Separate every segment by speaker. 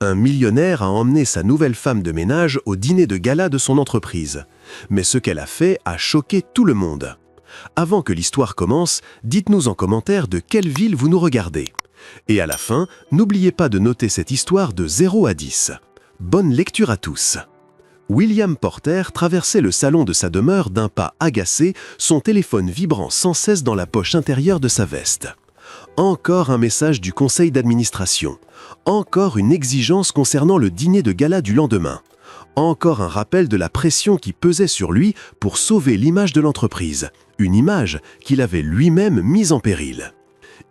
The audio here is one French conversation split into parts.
Speaker 1: Un millionnaire a emmené sa nouvelle femme de ménage au dîner de gala de son entreprise. Mais ce qu'elle a fait a choqué tout le monde. Avant que l'histoire commence, dites-nous en commentaire de quelle ville vous nous regardez. Et à la fin, n'oubliez pas de noter cette histoire de 0 à 10. Bonne lecture à tous. William Porter traversait le salon de sa demeure d'un pas agacé, son téléphone vibrant sans cesse dans la poche intérieure de sa veste. Encore un message du conseil d'administration. Encore une exigence concernant le dîner de gala du lendemain. Encore un rappel de la pression qui pesait sur lui pour sauver l'image de l'entreprise. Une image qu'il avait lui-même mise en péril.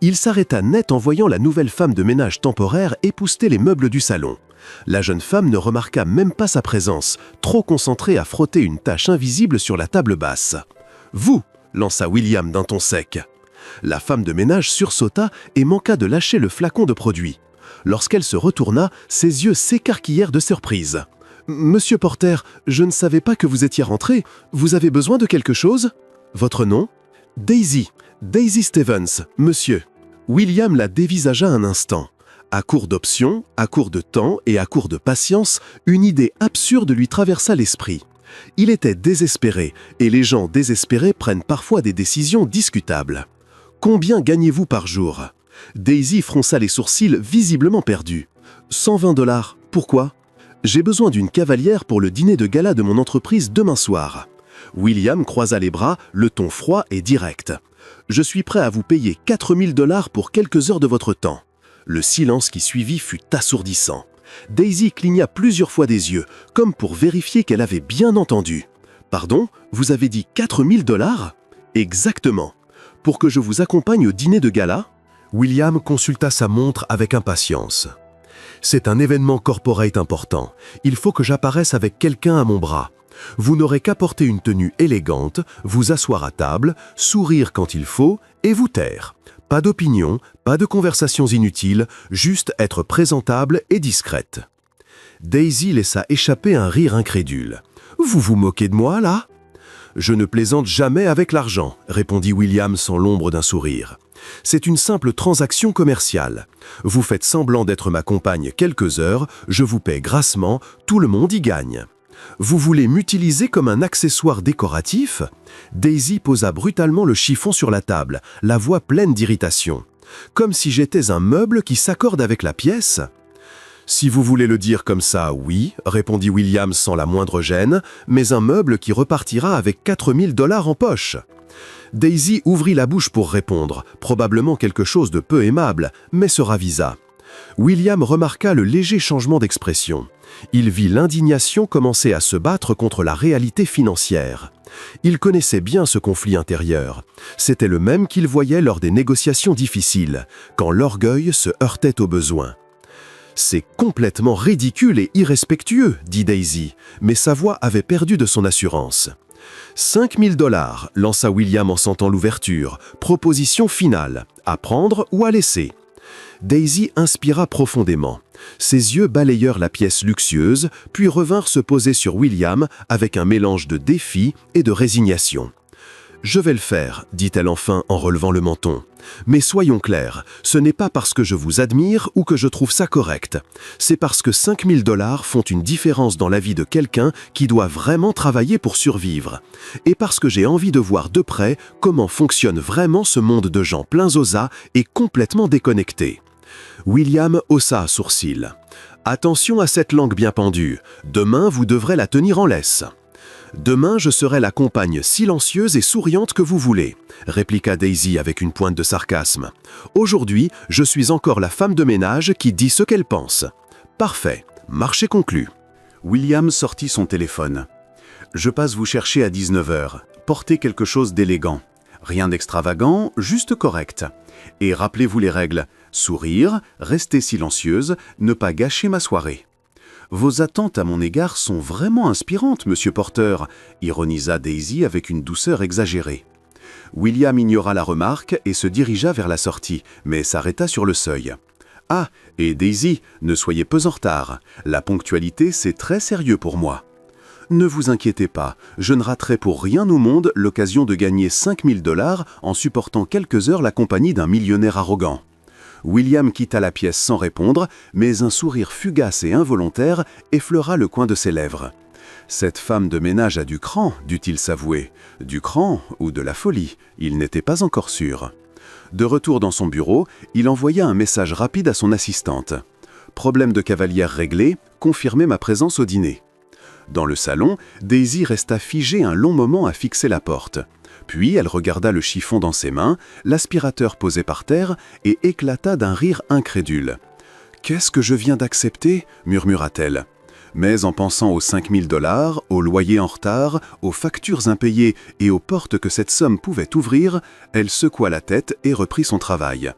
Speaker 1: Il s'arrêta net en voyant la nouvelle femme de ménage temporaire épousseter les meubles du salon. La jeune femme ne remarqua même pas sa présence, trop concentrée à frotter une tache invisible sur la table basse. « Vous !» lança William d'un ton sec. La femme de ménage sursauta et manqua de lâcher le flacon de produit. Lorsqu'elle se retourna, ses yeux s'écarquillèrent de surprise. « Monsieur Porter, je ne savais pas que vous étiez rentré. Vous avez besoin de quelque chose ? Votre nom ? Daisy. Daisy Stevens, monsieur. » William la dévisagea un instant. À court d'options, à court de temps et à court de patience, une idée absurde lui traversa l'esprit. Il était désespéré, et les gens désespérés prennent parfois des décisions discutables. « Combien gagnez-vous par jour ?» Daisy fronça les sourcils visiblement perdus. « 120 $. Pourquoi ? J'ai besoin d'une cavalière pour le dîner de gala de mon entreprise demain soir. » William croisa les bras, le ton froid et direct. « Je suis prêt à vous payer 4 000 $ pour quelques heures de votre temps. » Le silence qui suivit fut assourdissant. Daisy cligna plusieurs fois des yeux, comme pour vérifier qu'elle avait bien entendu. « Pardon, vous avez dit 4 000 $? » « Exactement. Pour que je vous accompagne au dîner de gala ?» William consulta sa montre avec impatience. « C'est un événement corporate important. Il faut que j'apparaisse avec quelqu'un à mon bras. Vous n'aurez qu'à porter une tenue élégante, vous asseoir à table, sourire quand il faut et vous taire. Pas d'opinion, pas de conversations inutiles, juste être présentable et discrète. » Daisy laissa échapper un rire incrédule. « Vous vous moquez de moi, là ?»« Je ne plaisante jamais avec l'argent, » répondit William sans l'ombre d'un sourire. « C'est une simple transaction commerciale. Vous faites semblant d'être ma compagne quelques heures, je vous paie grassement, tout le monde y gagne. » « Vous voulez m'utiliser comme un accessoire décoratif ?» Daisy posa brutalement le chiffon sur la table, la voix pleine d'irritation. « Comme si j'étais un meuble qui s'accorde avec la pièce ?» « Si vous voulez le dire comme ça, oui, » répondit William sans la moindre gêne, « mais un meuble qui repartira avec 4 000 $ en poche. » Daisy ouvrit la bouche pour répondre, probablement quelque chose de peu aimable, mais se ravisa. William remarqua le léger changement d'expression. Il vit l'indignation commencer à se battre contre la réalité financière. Il connaissait bien ce conflit intérieur. C'était le même qu'il voyait lors des négociations difficiles, quand l'orgueil se heurtait au besoin. « C'est complètement ridicule et irrespectueux, » dit Daisy, mais sa voix avait perdu de son assurance. « 5 000 $, lança William en sentant l'ouverture. Proposition finale, à prendre ou à laisser. Daisy inspira profondément. Ses yeux balayèrent la pièce luxueuse, puis revinrent se poser sur William avec un mélange de défi et de résignation. « Je vais le faire, » dit-elle enfin en relevant le menton. « Mais soyons clairs, ce n'est pas parce que je vous admire ou que je trouve ça correct. C'est parce que 5 000 $ font une différence dans la vie de quelqu'un qui doit vraiment travailler pour survivre. Et parce que j'ai envie de voir de près comment fonctionne vraiment ce monde de gens pleins aux as et complètement déconnectés. » William haussa un sourcil. « Attention à cette langue bien pendue. Demain, vous devrez la tenir en laisse. » « Demain, je serai la compagne silencieuse et souriante que vous voulez, » répliqua Daisy avec une pointe de sarcasme. « Aujourd'hui, je suis encore la femme de ménage qui dit ce qu'elle pense. » « Parfait, marché conclu. » William sortit son téléphone. « Je passe vous chercher à 19 h. Portez quelque chose d'élégant. Rien d'extravagant, juste correct. Et rappelez-vous les règles. Sourire, rester silencieuse, ne pas gâcher ma soirée. » « Vos attentes à mon égard sont vraiment inspirantes, monsieur Porter, » ironisa Daisy avec une douceur exagérée. William ignora la remarque et se dirigea vers la sortie, mais s'arrêta sur le seuil. « Ah, et Daisy, ne soyez pas en retard. La ponctualité, c'est très sérieux pour moi. » « Ne vous inquiétez pas, je ne raterai pour rien au monde l'occasion de gagner 5 000 $ en supportant quelques heures la compagnie d'un millionnaire arrogant. »
Speaker 2: William quitta la pièce sans répondre, mais un sourire fugace et involontaire effleura le coin de ses lèvres. Cette femme de ménage a du cran, dut-il s'avouer. Du cran ou de la folie, il n'était pas encore sûr. De retour dans son bureau, il envoya un message rapide à son assistante. Problème de cavalière réglé, confirmez ma présence au dîner. Dans le salon, Daisy resta figée un long moment à fixer la porte. Puis elle regarda le chiffon dans ses mains, l'aspirateur posé par terre, et éclata d'un rire incrédule. « Qu'est-ce que je viens d'accepter » murmura-t-elle. Mais en pensant aux 5 000 $, au loyer en retard, aux factures impayées et aux portes que cette somme pouvait ouvrir, elle secoua la tête et reprit son travail.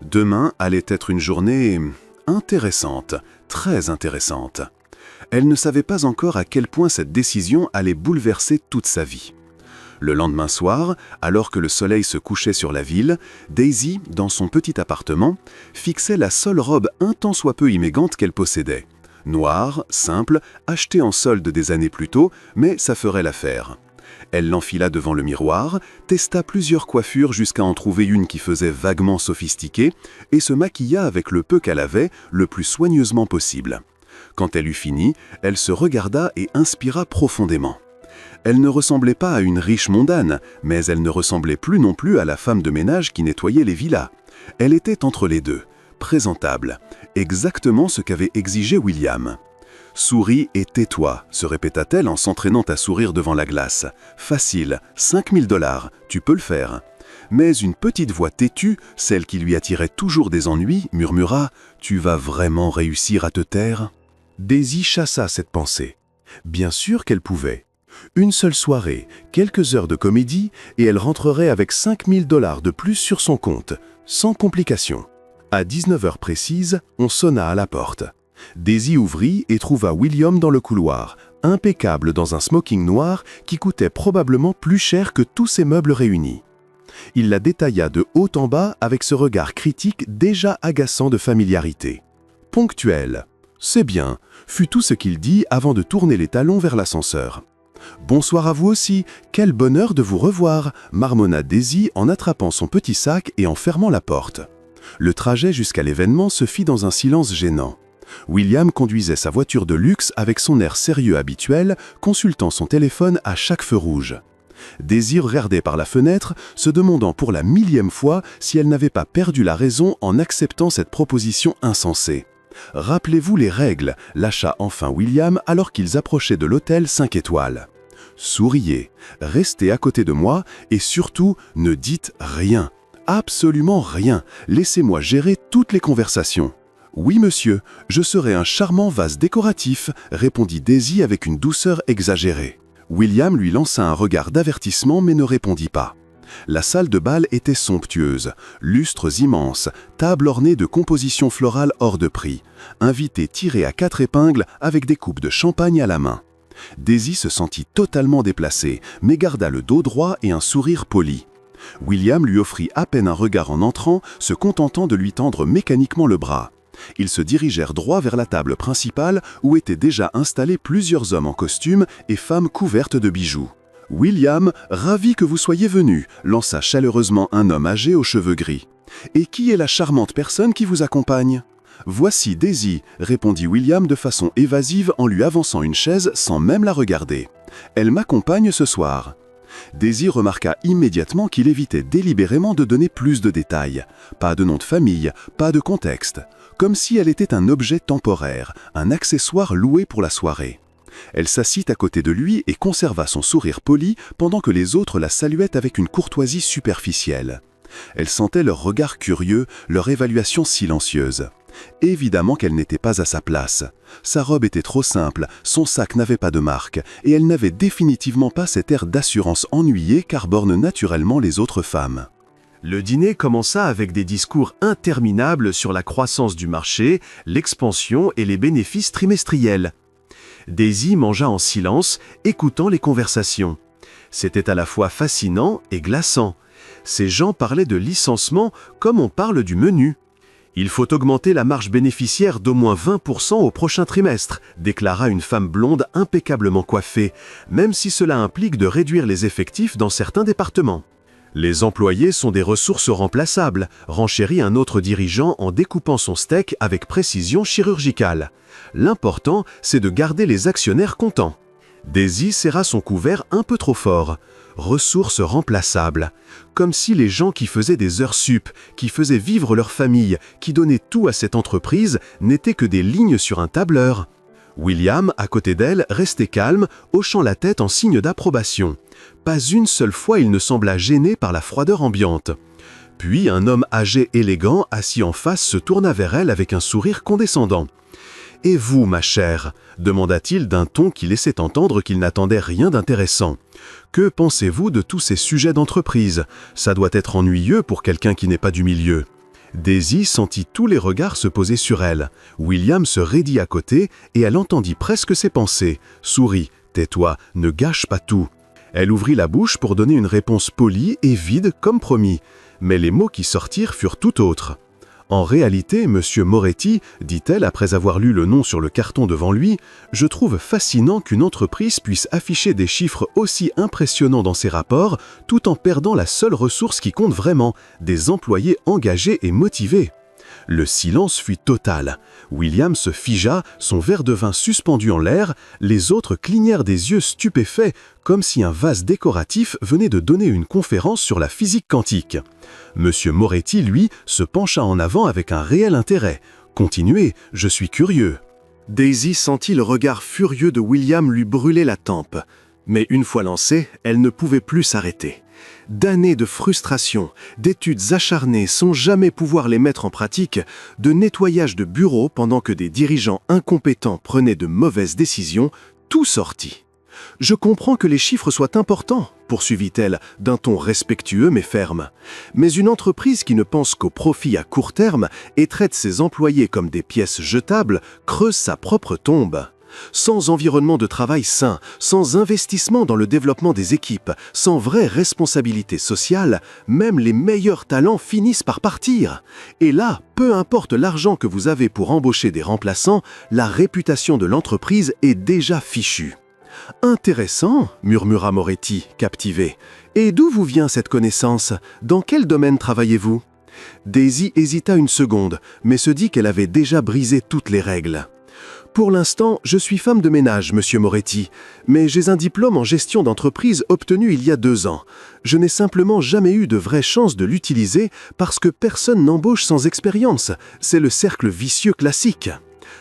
Speaker 2: Demain allait être une journée intéressante, très intéressante. Elle ne savait pas encore à quel point cette décision allait bouleverser toute sa vie. Le lendemain soir, alors que le soleil se couchait sur la ville, Daisy, dans son petit appartement, fixait la seule robe un tant soit peu imégante qu'elle possédait. Noire, simple, achetée en solde des années plus tôt, mais ça ferait l'affaire. Elle l'enfila devant le miroir, testa plusieurs coiffures jusqu'à en trouver une qui faisait vaguement sophistiquée, et se maquilla avec le peu qu'elle avait, le plus soigneusement possible. Quand elle eut fini, elle se regarda et inspira profondément. Elle ne ressemblait pas à une riche mondaine, mais elle ne ressemblait plus non plus à la femme de ménage qui nettoyait les villas. Elle était entre les deux, présentable, exactement ce qu'avait exigé William. « Souris et tais-toi », se répéta-t-elle en s'entraînant à sourire devant la glace. « Facile, 5 000 $, tu peux le faire. » Mais une petite voix têtue, celle qui lui attirait toujours des ennuis, murmura « Tu vas vraiment réussir à te taire ?» Daisy chassa cette pensée. Bien sûr qu'elle pouvait. Une seule soirée, quelques heures de comédie, et elle rentrerait avec 5 000 $ de plus sur son compte, sans complication. À 19 heures précises, on sonna à la porte. Daisy ouvrit et trouva William dans le couloir, impeccable dans un smoking noir qui coûtait probablement plus cher que tous ses meubles réunis. Il la détailla de haut en bas avec ce regard critique déjà agaçant de familiarité. Ponctuel. C'est bien, fut tout ce qu'il dit avant de tourner les talons vers l'ascenseur. « Bonsoir à vous aussi, quel bonheur de vous revoir » marmonna Daisy en attrapant son petit sac et en fermant la porte. Le trajet jusqu'à l'événement se fit dans un silence gênant. William conduisait sa voiture de luxe avec son air sérieux habituel, consultant son téléphone à chaque feu rouge. Daisy regardait par la fenêtre, se demandant pour la 1000e fois si elle n'avait pas perdu la raison en acceptant cette proposition insensée. « Rappelez-vous les règles » lâcha enfin William alors qu'ils approchaient de l'hôtel 5 étoiles. « Souriez, restez à côté de moi et surtout, ne dites rien. Absolument rien. Laissez-moi gérer toutes les conversations. »« Oui, monsieur, je serai un charmant vase décoratif » répondit Daisy avec une douceur exagérée. William lui lança un regard d'avertissement mais ne répondit pas. La salle de bal était somptueuse, lustres immenses, table ornée de compositions florales hors de prix, invités tirés à 4 épingles avec des coupes de champagne à la main. Daisy se sentit totalement déplacée, mais garda le dos droit et un sourire poli. William lui offrit à peine un regard en entrant, se contentant de lui tendre mécaniquement le bras. Ils se dirigèrent droit vers la table principale où étaient déjà installés plusieurs hommes en costume et femmes couvertes de bijoux. « William, ravi que vous soyez venu » lança chaleureusement un homme âgé aux cheveux gris. « Et qui est la charmante personne qui vous accompagne ?»« Voici Daisy » répondit William de façon évasive en lui avançant une chaise sans même la regarder. « Elle m'accompagne ce soir. » Daisy remarqua immédiatement qu'il évitait délibérément de donner plus de détails. Pas de nom de famille, pas de contexte. Comme si elle était un objet temporaire, un accessoire loué pour la soirée. Elle s'assit à côté de lui et conserva son sourire poli pendant que les autres la saluaient avec une courtoisie superficielle. Elle sentait leur regard curieux, leur évaluation silencieuse. Évidemment qu'elle n'était pas à sa place. Sa robe était trop simple, son sac n'avait pas de marque, et elle n'avait définitivement pas cet air d'assurance ennuyée qu'arbornent naturellement les autres femmes. Le dîner commença avec des discours interminables sur la croissance du marché, l'expansion et les bénéfices trimestriels. Daisy mangea en silence, écoutant les conversations. C'était à la fois fascinant et glaçant. Ces gens parlaient de licenciement comme on parle du menu. « Il faut augmenter la marge bénéficiaire d'au moins 20% au prochain trimestre », déclara une femme blonde impeccablement coiffée, même si cela implique de réduire les effectifs dans certains départements.
Speaker 1: Les employés sont des ressources remplaçables, renchérit un autre dirigeant en découpant son steak avec précision chirurgicale. L'important, c'est de garder les actionnaires contents. Daisy serra son couvert un peu trop fort. Ressources remplaçables. Comme si les gens qui faisaient des heures sup, qui faisaient vivre leur famille, qui donnaient tout à cette entreprise, n'étaient que des lignes sur un tableur. William, à côté d'elle, restait calme, hochant la tête en signe d'approbation. Pas une seule fois il ne sembla gêné par la froideur ambiante. Puis un homme âgé élégant, assis en face, se tourna vers elle avec un sourire condescendant. « Et vous, ma chère ?» demanda-t-il d'un ton qui laissait entendre qu'il n'attendait rien d'intéressant. « Que pensez-vous de tous ces sujets d'entreprise? Ça doit être ennuyeux pour quelqu'un qui n'est pas du milieu. » Daisy sentit tous les regards se poser sur elle. William se raidit à côté et elle entendit presque ses pensées. Sourit. « Tais-toi, ne gâche pas tout. » Elle ouvrit la bouche pour donner une réponse polie et vide comme promis. Mais les mots qui sortirent furent tout autres. « En réalité, Monsieur Moretti, dit-elle après avoir lu le nom sur le carton devant lui, je trouve fascinant qu'une entreprise puisse afficher des chiffres aussi impressionnants dans ses rapports, tout en perdant la seule ressource qui compte vraiment, des employés engagés et motivés. » Le silence fut total. William se figea, son verre de vin suspendu en l'air, les autres clignèrent des yeux stupéfaits, comme si un vase décoratif venait de donner une conférence sur la physique quantique. Monsieur Moretti, lui, se pencha en avant avec un réel intérêt. « Continuez, je suis curieux. » Daisy sentit le regard furieux de William lui brûler la tempe. Mais une fois lancée, elle ne pouvait plus s'arrêter. D'années de frustration, d'études acharnées sans jamais pouvoir les mettre en pratique, de nettoyage de bureaux pendant que des dirigeants incompétents prenaient de mauvaises décisions, tout sortit. « Je comprends que les chiffres soient importants, » poursuivit-elle d'un ton respectueux mais ferme. « Mais une entreprise qui ne pense qu'au profit à court terme et traite ses employés comme des pièces jetables creuse sa propre tombe. » Sans environnement de travail sain, sans investissement dans le développement des équipes, sans vraie responsabilité sociale, même les meilleurs talents finissent par partir. Et là, peu importe l'argent que vous avez pour embaucher des remplaçants, la réputation de l'entreprise est déjà fichue. « Intéressant, » murmura Moretti, captivé. « Et d'où vous vient cette connaissance? Dans quel domaine travaillez-vous » Daisy hésita une seconde, mais se dit qu'elle avait déjà brisé toutes les règles. Pour l'instant, je suis femme de ménage, Monsieur Moretti, mais j'ai un diplôme en gestion d'entreprise obtenu il y a 2 ans. Je n'ai simplement jamais eu de vraie chance de l'utiliser parce que personne n'embauche sans expérience. C'est le cercle vicieux classique.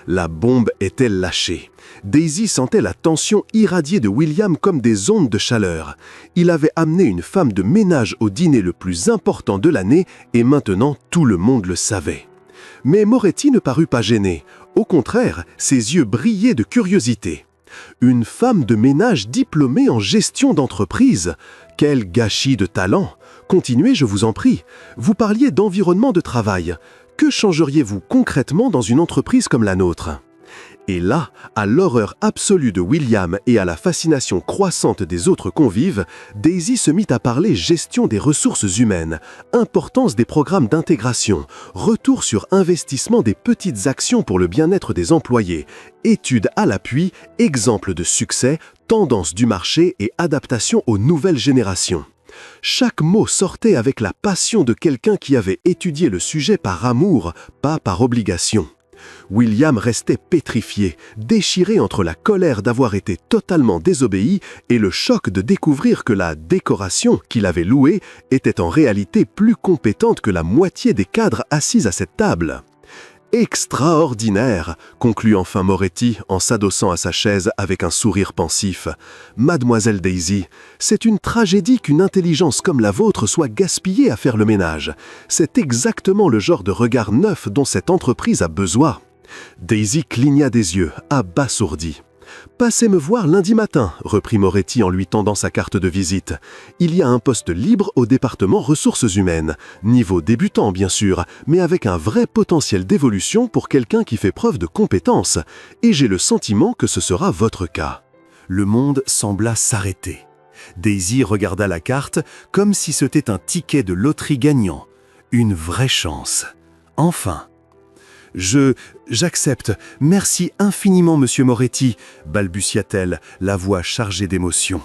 Speaker 1: La bombe était lâchée. Daisy sentait la tension irradier de William comme des ondes de chaleur. Il avait amené une femme de ménage au dîner le plus important de l'année et maintenant tout le monde le savait. Mais Moretti ne parut pas gêné. Au contraire, ses yeux brillaient de curiosité. Une femme de ménage diplômée en gestion d'entreprise. Quel gâchis de talent! Continuez, je vous en prie. Vous parliez d'environnement de travail. Que changeriez-vous concrètement dans une entreprise comme la nôtre? Et là, à l'horreur absolue de William et à la fascination croissante des autres convives, Daisy se mit à parler gestion des ressources humaines, importance des programmes d'intégration, retour sur investissement des petites actions pour le bien-être des employés, études à l'appui, exemples de succès, tendances du marché et adaptation aux nouvelles générations. Chaque mot sortait avec la passion de quelqu'un qui avait étudié le sujet par amour, pas par obligation. William restait pétrifié, déchiré entre la colère d'avoir été totalement désobéi et le choc de découvrir que la décoration qu'il avait louée était en réalité plus compétente que la moitié des cadres assis à cette table. « Extraordinaire !» conclut enfin Moretti en s'adossant à sa chaise avec un sourire pensif. « Mademoiselle Daisy, c'est une tragédie qu'une intelligence comme la vôtre soit gaspillée à faire le ménage. C'est exactement le genre de regard neuf dont cette entreprise a besoin. » Daisy cligna des yeux, abasourdie. « Passez me voir lundi matin, » reprit Moretti en lui tendant sa carte de visite. « Il y a un poste libre au département ressources humaines. Niveau débutant, bien sûr, mais avec un vrai potentiel d'évolution pour quelqu'un qui fait preuve de compétence. Et j'ai le sentiment que ce sera votre cas. » Le monde sembla s'arrêter. Daisy regarda la carte comme si c'était un ticket de loterie gagnant. Une vraie chance. Enfin. J'accepte. Merci infiniment, Monsieur Moretti, balbutia-t-elle, la voix chargée d'émotion.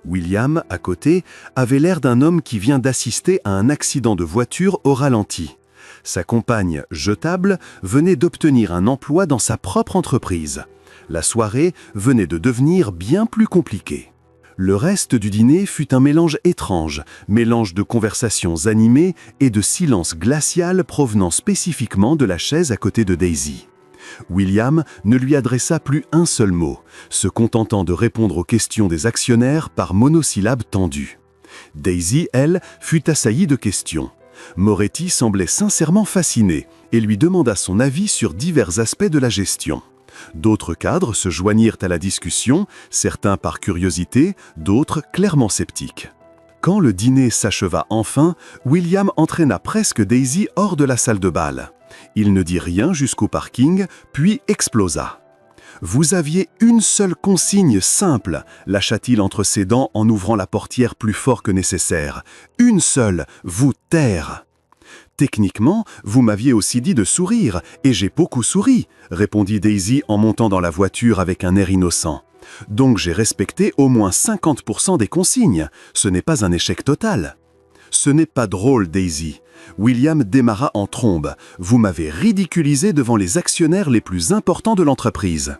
Speaker 2: William, à côté, avait l'air d'un homme qui vient d'assister à un accident de voiture au ralenti. Sa compagne, jetable, venait d'obtenir un emploi dans sa propre entreprise. La soirée venait de devenir bien plus compliquée. Le reste du dîner fut un mélange étrange, mélange de conversations animées et de silence glacial provenant spécifiquement de la chaise à côté de Daisy. William ne lui adressa plus un seul mot, se contentant de répondre aux questions des actionnaires par monosyllabes tendues. Daisy, elle, fut assaillie de questions. Moretti semblait sincèrement fasciné et lui demanda son avis sur divers aspects de la gestion. D'autres cadres se joignirent à la discussion, certains par curiosité, d'autres clairement sceptiques. Quand le dîner s'acheva enfin, William entraîna presque Daisy hors de la salle de bal. Il ne dit rien jusqu'au parking, puis explosa. « Vous aviez une seule consigne simple », lâcha-t-il entre ses dents en ouvrant la portière plus fort que nécessaire. « Une seule, vous taire !»« Techniquement, vous m'aviez aussi dit de sourire, et j'ai beaucoup souri », répondit Daisy en montant dans la voiture avec un air innocent. « Donc j'ai respecté au moins 50% des consignes. Ce n'est pas un échec total. » « Ce n'est pas drôle, Daisy. » William démarra en trombe. « Vous m'avez ridiculisé devant les actionnaires les plus importants de l'entreprise. »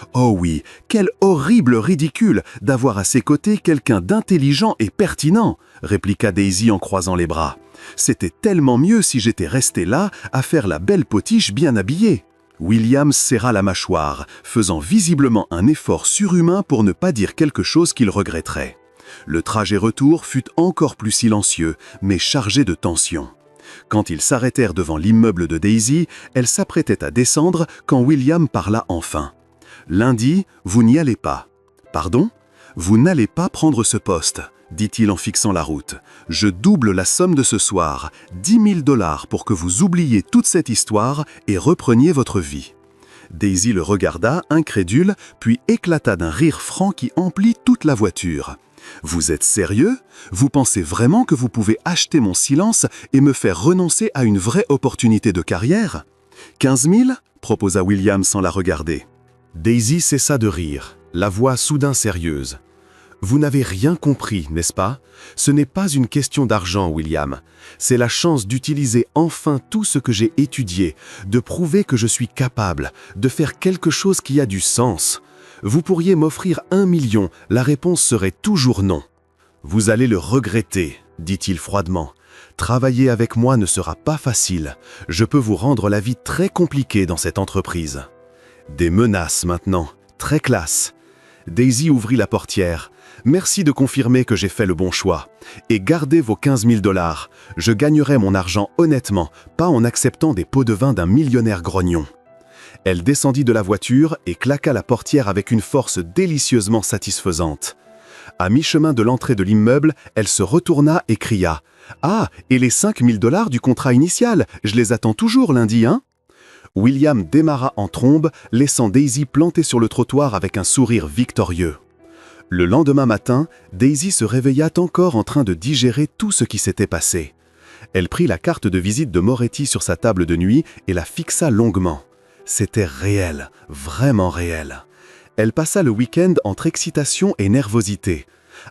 Speaker 2: « Oh oui, quel horrible ridicule d'avoir à ses côtés quelqu'un d'intelligent et pertinent !» répliqua Daisy en croisant les bras. « C'était tellement mieux si j'étais resté là à faire la belle potiche bien habillée. » William serra la mâchoire, faisant visiblement un effort surhumain pour ne pas dire quelque chose qu'il regretterait. Le trajet retour fut encore plus silencieux, mais chargé de tension. Quand ils s'arrêtèrent devant l'immeuble de Daisy, elle s'apprêtait à descendre quand William parla enfin. « Lundi, vous n'y allez pas. »« Pardon ? Vous n'allez pas prendre ce poste, » dit-il en fixant la route. « Je double la somme de ce soir, 10 000 $ pour que vous oubliez toute cette histoire et repreniez votre vie. » Daisy le regarda, incrédule, puis éclata d'un rire franc qui emplit toute la voiture. « Vous êtes sérieux ? Vous pensez vraiment que vous pouvez acheter mon silence et me faire renoncer à une vraie opportunité de carrière ? 15 000 ? proposa William sans la regarder. Daisy cessa de rire, la voix soudain sérieuse. « Vous n'avez rien compris, n'est-ce pas ? Ce n'est pas une question d'argent, William. C'est la chance d'utiliser enfin tout ce que j'ai étudié, de prouver que je suis capable, de faire quelque chose qui a du sens. Vous pourriez m'offrir 1 million, la réponse serait toujours non. »« Vous allez le regretter, » dit-il froidement. « Travailler avec moi ne sera pas facile. Je peux vous rendre la vie très compliquée dans cette entreprise. » Des menaces maintenant, très classe. Daisy ouvrit la portière. « Merci de confirmer que j'ai fait le bon choix. Et gardez vos 15 000 $. Je gagnerai mon argent honnêtement, pas en acceptant des pots de vin d'un millionnaire grognon. » Elle descendit de la voiture et claqua la portière avec une force délicieusement satisfaisante. À mi-chemin de l'entrée de l'immeuble, elle se retourna et cria « Ah, et les 5 000 $ du contrat initial, je les attends toujours lundi, hein ?» William démarra en trombe, laissant Daisy plantée sur le trottoir avec un sourire victorieux. Le lendemain matin, Daisy se réveilla encore en train de digérer tout ce qui s'était passé. Elle prit la carte de visite de Moretti sur sa table de nuit et la fixa longuement. C'était réel, vraiment réel. Elle passa le week-end entre excitation et nervosité.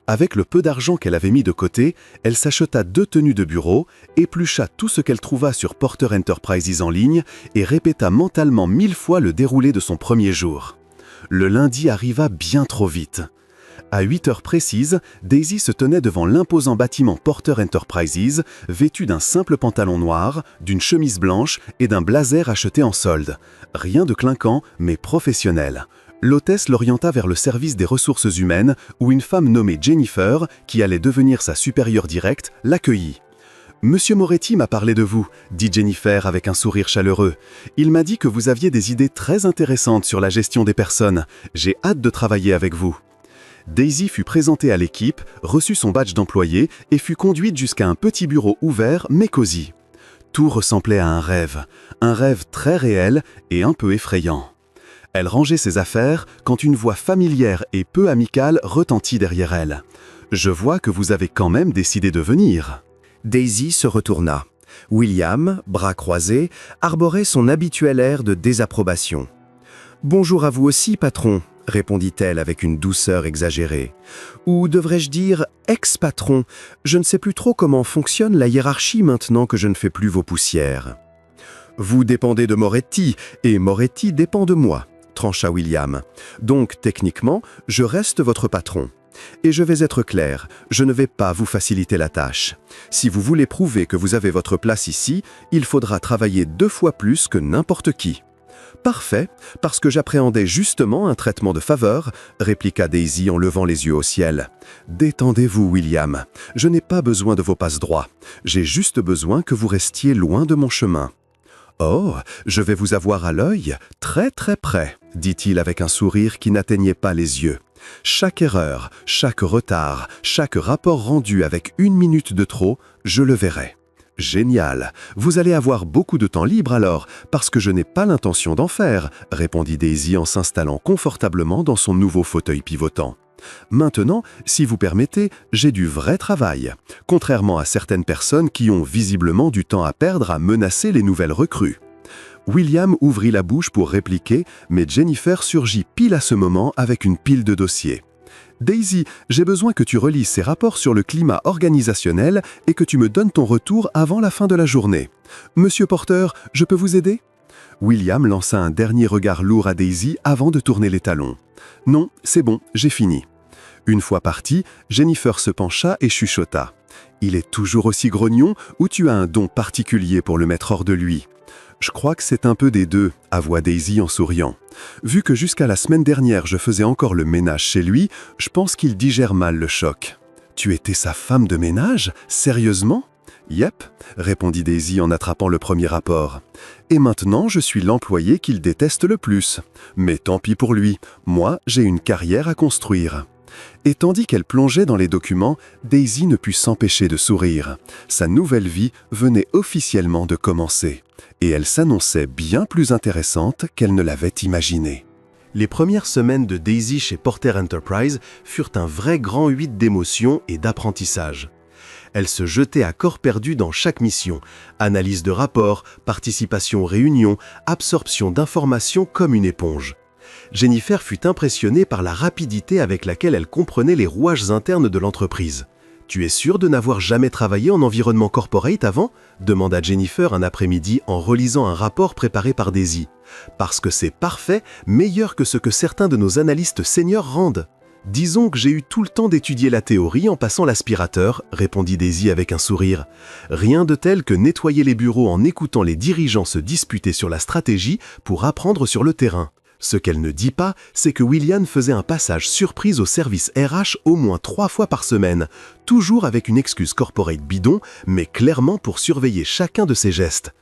Speaker 2: Avec le peu d'argent qu'elle avait mis de côté, elle s'acheta 2 tenues de bureau, éplucha tout ce qu'elle trouva sur Porter Enterprises en ligne et répéta mentalement 1000 fois le déroulé de son premier jour. Le lundi arriva bien trop vite. À 8 heures précises, Daisy se tenait devant l'imposant bâtiment Porter Enterprises, vêtue d'un simple pantalon noir, d'une chemise blanche et d'un blazer acheté en solde. Rien de clinquant, mais professionnel. L'hôtesse l'orienta vers le service des ressources humaines, où une femme nommée Jennifer, qui allait devenir sa supérieure directe, l'accueillit. « Monsieur Moretti m'a parlé de vous », dit Jennifer avec un sourire chaleureux. « Il m'a dit que vous aviez des idées très intéressantes sur la gestion des personnes. J'ai hâte de travailler avec vous. » Daisy fut présentée à l'équipe, reçut son badge d'employé et fut conduite jusqu'à un petit bureau ouvert mais cosy. Tout ressemblait à un rêve très réel et un peu effrayant. Elle rangeait ses affaires quand une voix familière et peu amicale retentit derrière elle. « Je vois que vous avez quand même décidé de venir. »
Speaker 3: Daisy se retourna. William, bras croisés, arborait son habituel air de désapprobation. « Bonjour à vous aussi, patron », répondit-elle avec une douceur exagérée. Ou devrais-je dire ex-patron, je ne sais plus trop comment fonctionne la hiérarchie maintenant que je ne fais plus vos poussières. Vous dépendez de Moretti, et Moretti dépend de moi, trancha William. Donc, techniquement, je reste votre patron. Et je vais être clair, je ne vais pas vous faciliter la tâche. Si vous voulez prouver que vous avez votre place ici, il faudra travailler 2 fois plus que n'importe qui. Parfait, parce que j'appréhendais justement un traitement de faveur, répliqua Daisy en levant les yeux au ciel. Détendez-vous, William. Je n'ai pas besoin de vos passe-droits. J'ai juste besoin que vous restiez loin de mon chemin. Oh, je vais vous avoir à l'œil, très très près, dit-il avec un sourire qui n'atteignait pas les yeux. Chaque erreur, chaque retard, chaque rapport rendu avec 1 minute de trop, je le verrai. Génial, vous allez avoir beaucoup de temps libre alors, parce que je n'ai pas l'intention d'en faire, répondit Daisy en s'installant confortablement dans son nouveau fauteuil pivotant. Maintenant, si vous permettez, j'ai du vrai travail, contrairement à certaines personnes qui ont visiblement du temps à perdre à menacer les nouvelles recrues. William ouvrit la bouche pour répliquer, mais Jennifer surgit pile à ce moment avec une pile de dossiers. « Daisy, j'ai besoin que tu relises ces rapports sur le climat organisationnel et que tu me donnes ton retour avant la fin de la journée. Monsieur Porter, je peux vous aider ?» William lança un dernier regard lourd à Daisy avant de tourner les talons. « Non, c'est bon, j'ai fini. » Une fois partie, Jennifer se pencha et chuchota. « Il est toujours aussi grognon ou tu as un don particulier pour le mettre hors de lui ?» « Je crois que c'est un peu des deux, » avoua Daisy en souriant. « Vu que jusqu'à la semaine dernière je faisais encore le ménage chez lui, je pense qu'il digère mal le choc. »« Tu étais sa femme de ménage? Sérieusement ?»« Yep, » répondit Daisy en attrapant le premier rapport. « Et maintenant je suis l'employé qu'il déteste le plus. Mais tant pis pour lui, moi j'ai une carrière à construire. » Et tandis qu'elle plongeait dans les documents, Daisy ne put s'empêcher de sourire. Sa nouvelle vie venait officiellement de commencer. Et elle s'annonçait bien plus intéressante qu'elle ne l'avait imaginé.
Speaker 1: Les premières semaines de Daisy chez Porter Enterprise furent un vrai grand 8 d'émotion et d'apprentissage. Elle se jetait à corps perdu dans chaque mission, analyse de rapports, participation aux réunions, absorption d'informations comme une éponge. Jennifer fut impressionnée par la rapidité avec laquelle elle comprenait les rouages internes de l'entreprise. « Tu es sûr de n'avoir jamais travaillé en environnement corporate avant ?» demanda Jennifer un après-midi en relisant un rapport préparé par Daisy. « Parce que c'est parfait, meilleur que ce que certains de nos analystes seniors rendent. » « Disons que j'ai eu tout le temps d'étudier la théorie en passant l'aspirateur, » répondit Daisy avec un sourire. « Rien de tel que nettoyer les bureaux en écoutant les dirigeants se disputer sur la stratégie pour apprendre sur le terrain. » Ce qu'elle ne dit pas, c'est que William faisait un passage surprise au service RH au moins 3 fois par semaine, toujours avec une excuse corporate bidon, mais clairement pour surveiller chacun de ses gestes.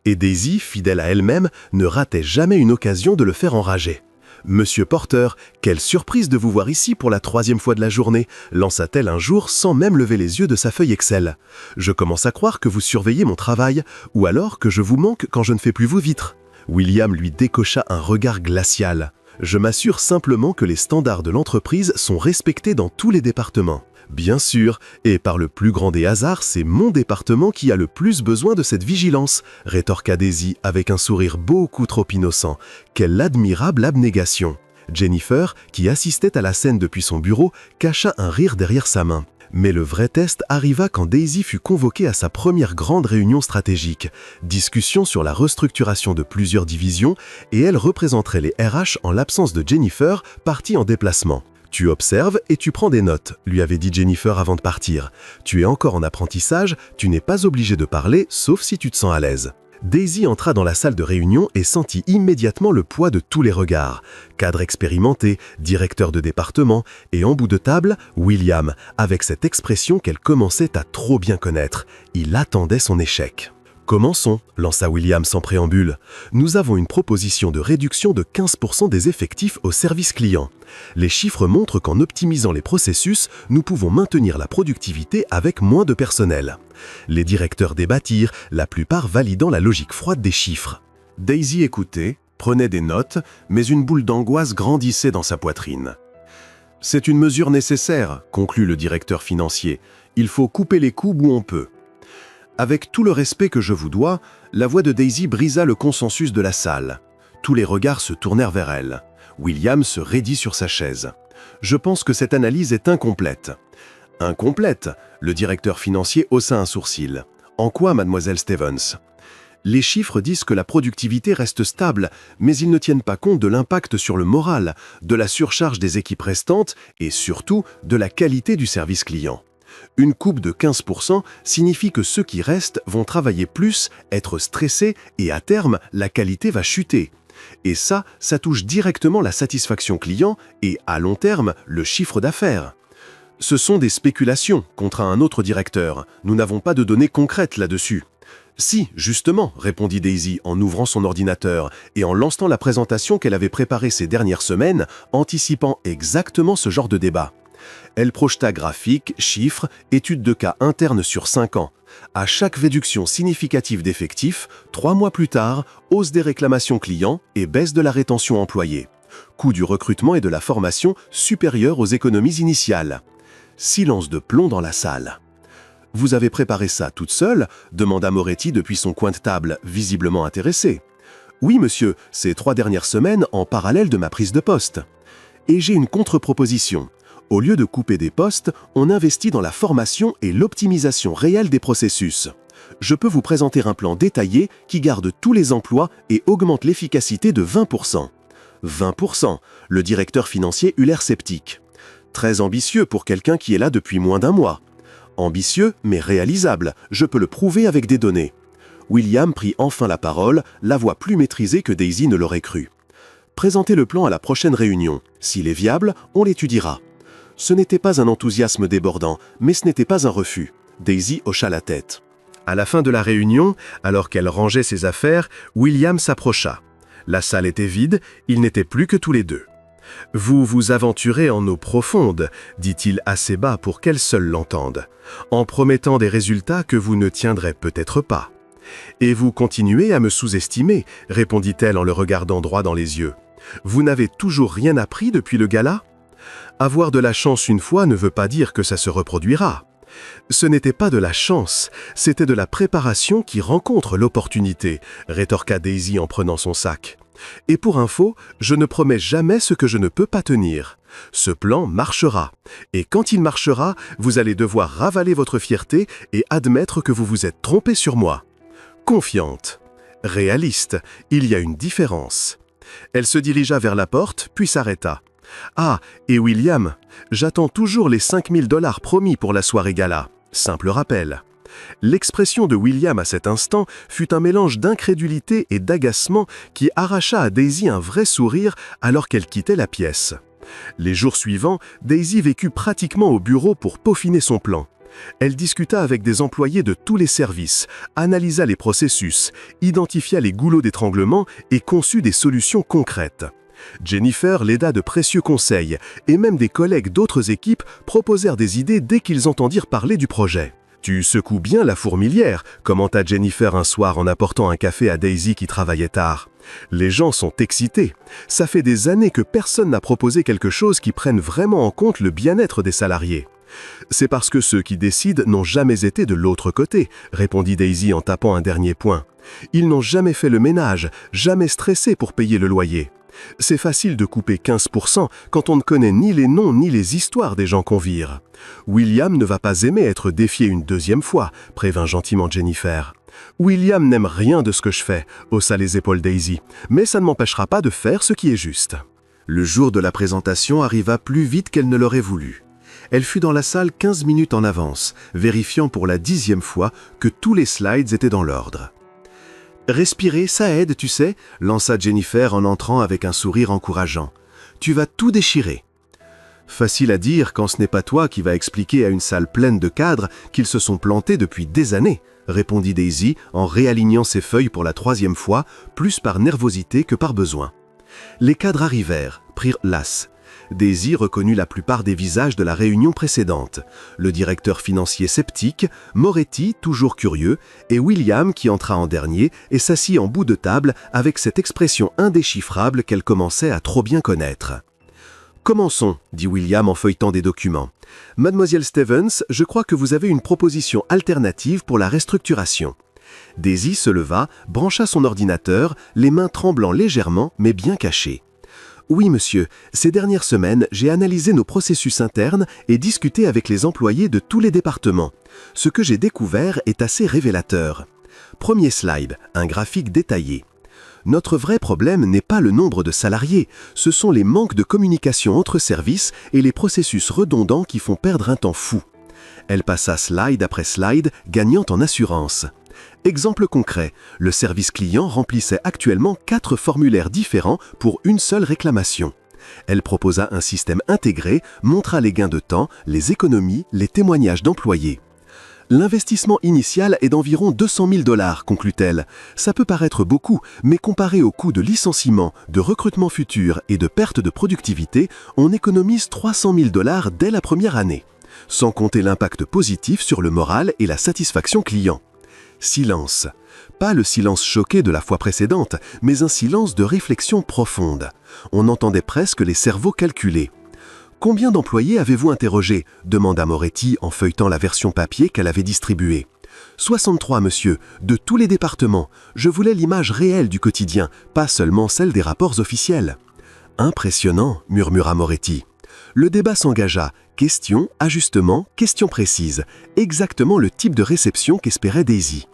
Speaker 1: Et Daisy, fidèle à elle-même, ne ratait jamais une occasion de le faire enrager. « Monsieur Porter, quelle surprise de vous voir ici pour la 3e fois de la journée » lança-t-elle un jour sans même lever les yeux de sa feuille Excel. « Je commence à croire que vous surveillez mon travail, ou alors que je vous manque quand je ne fais plus vos vitres. » William lui décocha un regard glacial. « Je m'assure simplement que les standards de l'entreprise sont respectés dans tous les départements. » « Bien sûr, et par le plus grand des hasards, c'est mon département qui a le plus besoin de cette vigilance, » rétorqua Daisy avec un sourire beaucoup trop innocent. Quelle admirable abnégation! Jennifer, qui assistait à la scène depuis son bureau, cacha un rire derrière sa main. Mais le vrai test arriva quand Daisy fut convoquée à sa première grande réunion stratégique. Discussion sur la restructuration de plusieurs divisions, et elle représenterait les RH en l'absence de Jennifer, partie en déplacement. « Tu observes et tu prends des notes », lui avait dit Jennifer avant de partir. « Tu es encore en apprentissage, tu n'es pas obligé de parler, sauf si tu te sens à l'aise. » Daisy entra dans la salle de réunion et sentit immédiatement le poids de tous les regards. Cadre expérimenté, directeur de département, et en bout de table, William, avec cette expression qu'elle commençait à trop bien connaître. Il attendait son échec. « Commençons », lança William sans préambule. « Nous avons une proposition de réduction de 15% des effectifs au service client. Les chiffres montrent qu'en optimisant les processus, nous pouvons maintenir la productivité avec moins de personnel. » Les directeurs débattirent, la plupart validant la logique froide des chiffres. Daisy écoutait, prenait des notes, mais une boule d'angoisse grandissait dans sa poitrine. « C'est une mesure nécessaire, » conclut le directeur financier. « Il faut couper les coûts où on peut. » Avec tout le respect que je vous dois, la voix de Daisy brisa le consensus de la salle. Tous les regards se tournèrent vers elle. William se raidit sur sa chaise. « Je pense que cette analyse est incomplète. » « Incomplète ?» Le directeur financier haussa un sourcil. « En quoi, mademoiselle Stevens ?» Les chiffres disent que la productivité reste stable, mais ils ne tiennent pas compte de l'impact sur le moral, de la surcharge des équipes restantes et surtout de la qualité du service client. Une coupe de 15% signifie que ceux qui restent vont travailler plus, être stressés et à terme, la qualité va chuter. Et ça touche directement la satisfaction client et, à long terme, le chiffre d'affaires. Ce sont des spéculations, contre un autre directeur. Nous n'avons pas de données concrètes là-dessus. Si, justement, répondit Daisy en ouvrant son ordinateur et en lançant la présentation qu'elle avait préparée ces dernières semaines, anticipant exactement ce genre de débat. Elle projeta graphiques, chiffres, études de cas internes sur 5 ans. À chaque réduction significative d'effectifs, 3 mois plus tard, hausse des réclamations clients et baisse de la rétention employée. Coût du recrutement et de la formation supérieur aux économies initiales. Silence de plomb dans la salle. « Vous avez préparé ça toute seule ?» demanda Moretti depuis son coin de table, visiblement intéressé. « Oui, monsieur, ces 3 dernières semaines en parallèle de ma prise de poste. Et j'ai une contre-proposition. Au lieu de couper des postes, on investit dans la formation et l'optimisation réelle des processus. Je peux vous présenter un plan détaillé qui garde tous les emplois et augmente l'efficacité de 20%. 20%, le directeur financier eut l'air sceptique. Très ambitieux pour quelqu'un qui est là depuis moins d'1 mois. Ambitieux, mais réalisable, je peux le prouver avec des données. » William prit enfin la parole, la voix plus maîtrisée que Daisy ne l'aurait cru. « Présentez le plan à la prochaine réunion. S'il est viable, on l'étudiera. » Ce n'était pas un enthousiasme débordant, mais ce n'était pas un refus. Daisy hocha la tête. À la fin de la réunion, alors qu'elle rangeait ses affaires, William s'approcha. La salle était vide, ils n'étaient plus que tous les deux. « Vous vous aventurez en eau profonde, dit-il assez bas pour qu'elle seule l'entende, en promettant des résultats que vous ne tiendrez peut-être pas. Et vous continuez à me sous-estimer, répondit-elle en le regardant droit dans les yeux. Vous n'avez toujours rien appris depuis le gala ? Avoir de la chance une fois ne veut pas dire que ça se reproduira. Ce n'était pas de la chance, c'était de la préparation qui rencontre l'opportunité, rétorqua Daisy en prenant son sac. Et pour info, je ne promets jamais ce que je ne peux pas tenir. Ce plan marchera. Et quand il marchera, vous allez devoir ravaler votre fierté et admettre que vous vous êtes trompé sur moi. Confiante. Réaliste. Il y a une différence. Elle se dirigea vers la porte, puis s'arrêta. Ah, et William, j'attends toujours les 5 000 $ promis pour la soirée gala. Simple rappel. L'expression de William à cet instant fut un mélange d'incrédulité et d'agacement qui arracha à Daisy un vrai sourire alors qu'elle quittait la pièce. Les jours suivants, Daisy vécut pratiquement au bureau pour peaufiner son plan. Elle discuta avec des employés de tous les services, analysa les processus, identifia les goulots d'étranglement et conçut des solutions concrètes. Jennifer l'aida de précieux conseils et même des collègues d'autres équipes proposèrent des idées dès qu'ils entendirent parler du projet. « Tu secoues bien la fourmilière », commenta Jennifer un soir en apportant un café à Daisy qui travaillait tard. « Les gens sont excités. Ça fait des années que personne n'a proposé quelque chose qui prenne vraiment en compte le bien-être des salariés. » « C'est parce que ceux qui décident n'ont jamais été de l'autre côté », répondit Daisy en tapant un dernier point. « Ils n'ont jamais fait le ménage, jamais stressé pour payer le loyer. C'est facile de couper 15% quand on ne connaît ni les noms ni les histoires des gens qu'on vire. William ne va pas aimer être défié une 2e fois, prévint gentiment Jennifer. William n'aime rien de ce que je fais, haussa les épaules Daisy, mais ça ne m'empêchera pas de faire ce qui est juste. Le jour de la présentation arriva plus vite qu'elle ne l'aurait voulu. Elle fut dans la salle 15 minutes en avance, vérifiant pour la 10e fois que tous les slides étaient dans l'ordre. « Respirer, ça aide, tu sais », lança Jennifer en entrant avec un sourire encourageant. « Tu vas tout déchirer. » Facile à dire quand ce n'est pas toi qui vas expliquer à une salle pleine de cadres qu'ils se sont plantés depuis des années, répondit Daisy en réalignant ses feuilles pour la 3e fois, plus par nervosité que par besoin. Les cadres arrivèrent, prirent place. Daisy reconnut la plupart des visages de la réunion précédente. Le directeur financier sceptique, Moretti, toujours curieux, et William qui entra en dernier et s'assit en bout de table avec cette expression indéchiffrable qu'elle commençait à trop bien connaître. « Commençons, dit William en feuilletant des documents. « Mademoiselle Stevens, je crois que vous avez une proposition alternative pour la restructuration. » Daisy se leva, brancha son ordinateur, les mains tremblant légèrement mais bien cachées. Oui, monsieur. Ces dernières semaines, j'ai analysé nos processus internes et discuté avec les employés de tous les départements. Ce que j'ai découvert est assez révélateur. Premier slide, un graphique détaillé. Notre vrai problème n'est pas le nombre de salariés, ce sont les manques de communication entre services et les processus redondants qui font perdre un temps fou. Elle passa slide après slide, gagnant en assurance. Exemple concret, le service client remplissait actuellement 4 formulaires différents pour une seule réclamation. Elle proposa un système intégré, montra les gains de temps, les économies, les témoignages d'employés. L'investissement initial est d'environ 200 000 $, conclut-elle. Ça peut paraître beaucoup, mais comparé au coût de licenciement, de recrutement futur et de perte de productivité, on économise 300 000 $ dès la première année. Sans compter l'impact positif sur le moral et la satisfaction client. Silence. Pas le silence choqué de la fois précédente, mais un silence de réflexion profonde. On entendait presque les cerveaux calculés. « Combien d'employés avez-vous interrogé » demanda Moretti en feuilletant la version papier qu'elle avait distribuée. « 63, monsieur, de tous les départements. Je voulais l'image réelle du quotidien, pas seulement celle des rapports officiels. » « Impressionnant » murmura Moretti. Le débat s'engagea. Questions, ajustements, questions précises. Exactement le type de réception qu'espérait Daisy.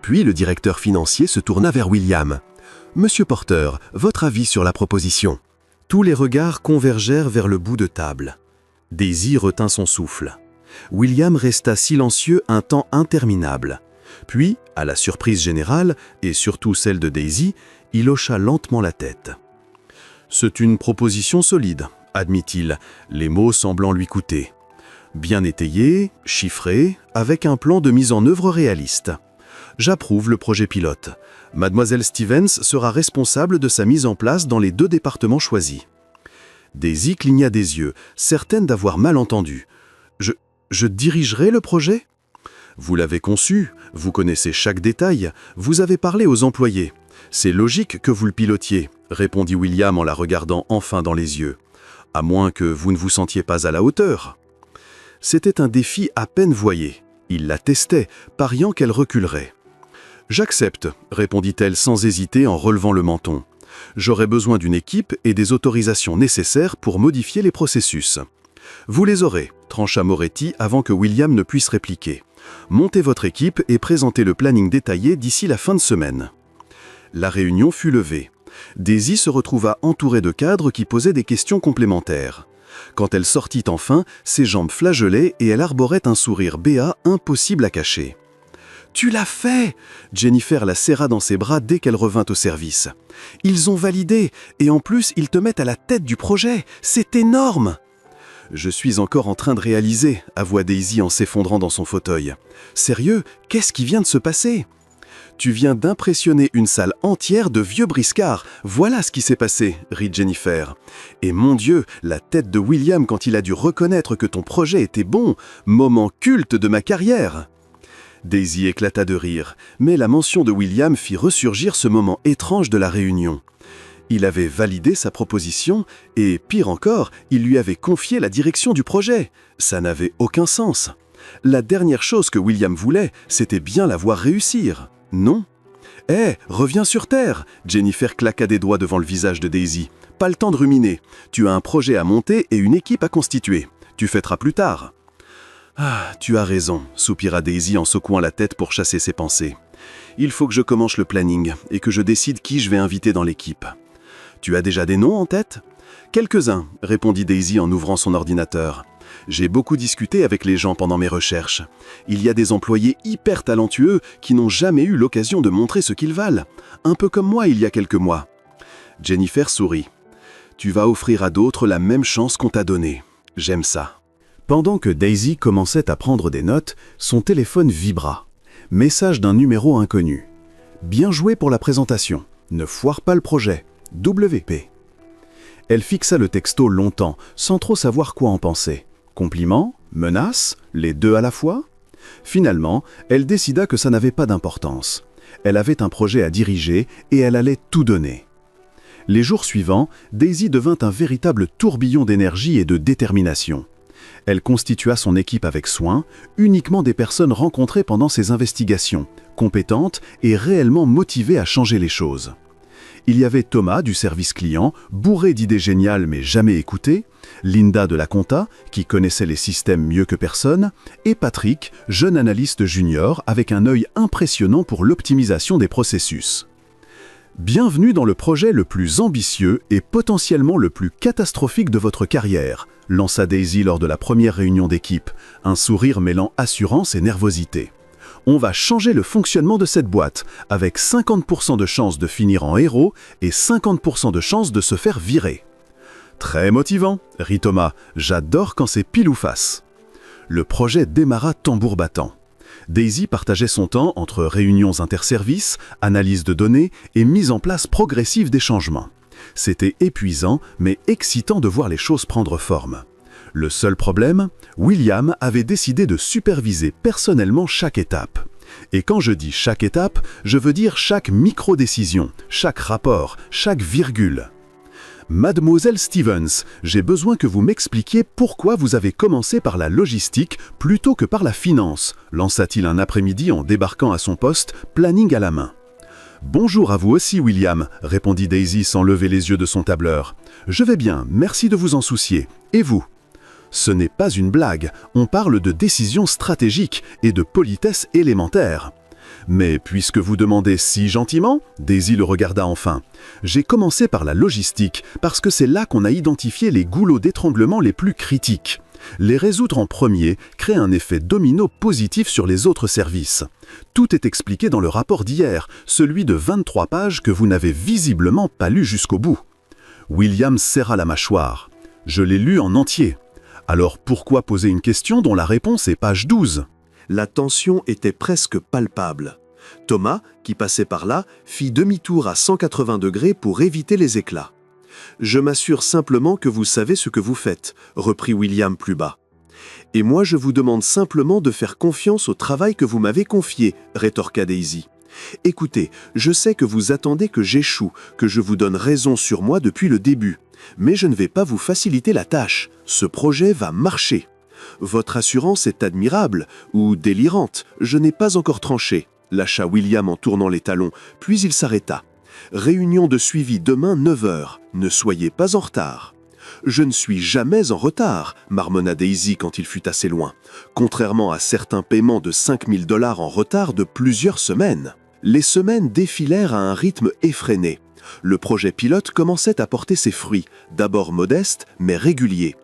Speaker 1: Puis le directeur financier se tourna vers William. « Monsieur Porter, votre avis sur la proposition ?» Tous les regards convergèrent vers le bout de table. Daisy retint son souffle. William resta silencieux un temps interminable. Puis, à la surprise générale, et surtout celle de Daisy, il hocha lentement la tête. « C'est une proposition solide, » admit-il, les mots semblant lui coûter. « Bien étayé, chiffré, avec un plan de mise en œuvre réaliste. J'approuve le projet pilote. Mademoiselle Stevens sera responsable de sa mise en place dans les 2 départements choisis. » Daisy cligna des yeux, certaine d'avoir mal entendu. « Je dirigerai le projet ?»« Vous l'avez conçu, vous connaissez chaque détail, vous avez parlé aux employés. C'est logique que vous le pilotiez, » répondit William en la regardant enfin dans les yeux. « À moins que vous ne vous sentiez pas à la hauteur. » C'était un défi à peine voyé. Il la testait, pariant qu'elle reculerait. « J'accepte, » répondit-elle sans hésiter en relevant le menton. « J'aurai besoin d'une équipe et des autorisations nécessaires pour modifier les processus. »« Vous les aurez, » trancha Moretti avant que William ne puisse répliquer. « Montez votre équipe et présentez le planning détaillé d'ici la fin de semaine. » La réunion fut levée. Daisy se retrouva entourée de cadres qui posaient des questions complémentaires. Quand elle sortit enfin, ses jambes flageolaient et elle arborait un sourire béat impossible à cacher. « Tu l'as fait !» Jennifer la serra dans ses bras dès qu'elle revint au service. « Ils ont validé, et en plus ils te mettent à la tête du projet. C'est énorme !»« Je suis encore en train de réaliser », avoua Daisy en s'effondrant dans son fauteuil. « Sérieux, qu'est-ce qui vient de se passer ?»« Tu viens d'impressionner une salle entière de vieux briscards. Voilà ce qui s'est passé, » rit Jennifer. « Et mon Dieu, la tête de William quand il a dû reconnaître que ton projet était bon. Moment culte de ma carrière !» Daisy éclata de rire, mais la mention de William fit ressurgir ce moment étrange de la réunion. Il avait validé sa proposition et, pire encore, il lui avait confié la direction du projet. Ça n'avait aucun sens. La dernière chose que William voulait, c'était bien la voir réussir. Non ? « Hé, reviens sur Terre !» Jennifer claqua des doigts devant le visage de Daisy. « Pas le temps de ruminer. Tu as un projet à monter et une équipe à constituer. Tu fêteras plus tard. » « Ah, tu as raison, » soupira Daisy en secouant la tête pour chasser ses pensées. « Il faut que je commence le planning et que je décide qui je vais inviter dans l'équipe. » « Tu as déjà des noms en tête ?»« Quelques-uns, » répondit Daisy en ouvrant son ordinateur. « J'ai beaucoup discuté avec les gens pendant mes recherches. Il y a des employés hyper talentueux qui n'ont jamais eu l'occasion de montrer ce qu'ils valent. Un peu comme moi il y a quelques mois. » Jennifer sourit. « Tu vas offrir à d'autres la même chance qu'on t'a donnée. J'aime ça. » Pendant que Daisy commençait à prendre des notes, son téléphone vibra. Message d'un numéro inconnu. « Bien joué pour la présentation. Ne foire pas le projet. WP. » Elle fixa le texto longtemps, sans trop savoir quoi en penser. Compliment ? Menace ? Les deux à la fois ? Finalement, elle décida que ça n'avait pas d'importance. Elle avait un projet à diriger et elle allait tout donner. Les jours suivants, Daisy devint un véritable tourbillon d'énergie et de détermination. Elle constitua son équipe avec soin, uniquement des personnes rencontrées pendant ses investigations, compétentes et réellement motivées à changer les choses.
Speaker 2: Il y avait Thomas du service client, bourré d'idées géniales mais jamais écoutées, Linda de la compta, qui connaissait les systèmes mieux que personne, et Patrick, jeune analyste junior avec un œil impressionnant pour l'optimisation des processus. Bienvenue dans le projet le plus ambitieux et potentiellement le plus catastrophique de votre carrière, lança Daisy lors de la première réunion d'équipe, un sourire mêlant assurance et nervosité. On va changer le fonctionnement de cette boîte, avec 50% de chances de finir en héros et 50% de chances de se faire virer. Très motivant, rit Thomas, j'adore quand c'est pile ou face. Le projet démarra tambour battant. Daisy partageait son temps entre réunions interservices, analyse de données et mise en place progressive des changements. C'était épuisant, mais excitant de voir les choses prendre forme. Le seul problème, William avait décidé de superviser personnellement chaque étape. Et quand je dis chaque étape, je veux dire chaque micro-décision, chaque rapport, chaque virgule. Mademoiselle Stevens, j'ai besoin que vous m'expliquiez pourquoi vous avez commencé par la logistique plutôt que par la finance, lança-t-il un après-midi en débarquant à son poste, planning à la main. Bonjour à vous aussi, William, répondit Daisy sans lever les yeux de son tableur. Je vais bien, merci de vous en soucier. Et vous ? Ce n'est pas une blague, on parle de décisions stratégiques et de politesse élémentaire. Mais puisque vous demandez si gentiment, Daisy le regarda enfin. J'ai commencé par la logistique, parce que c'est là qu'on a identifié les goulots d'étranglement les plus critiques. Les résoudre en premier crée un effet domino positif sur les autres services. Tout est expliqué dans le rapport d'hier, celui de 23 pages que vous n'avez visiblement pas lu jusqu'au bout. William serra la mâchoire. Je l'ai lu en entier. Alors pourquoi poser une question dont la réponse est page 12 ?
Speaker 1: La tension était presque palpable. Thomas, qui passait par là, fit demi-tour à 180 degrés pour éviter les éclats. « Je m'assure simplement que vous savez ce que vous faites », reprit William plus bas. « Et moi je vous demande simplement de faire confiance au travail que vous m'avez confié », rétorqua Daisy. « Écoutez, je sais que vous attendez que j'échoue, que je vous donne raison sur moi depuis le début. Mais je ne vais pas vous faciliter la tâche. Ce projet va marcher. Votre assurance est admirable, ou délirante, je n'ai pas encore tranché, lâcha William en tournant les talons, puis il s'arrêta. Réunion de suivi demain 9h, ne soyez pas en retard. Je ne suis jamais en retard, marmonna Daisy quand il fut assez loin, contrairement à certains paiements de 5000 $ en retard de plusieurs semaines. Les semaines défilèrent à un rythme effréné. Le projet pilote commençait à porter ses fruits, d'abord modestes, mais réguliers.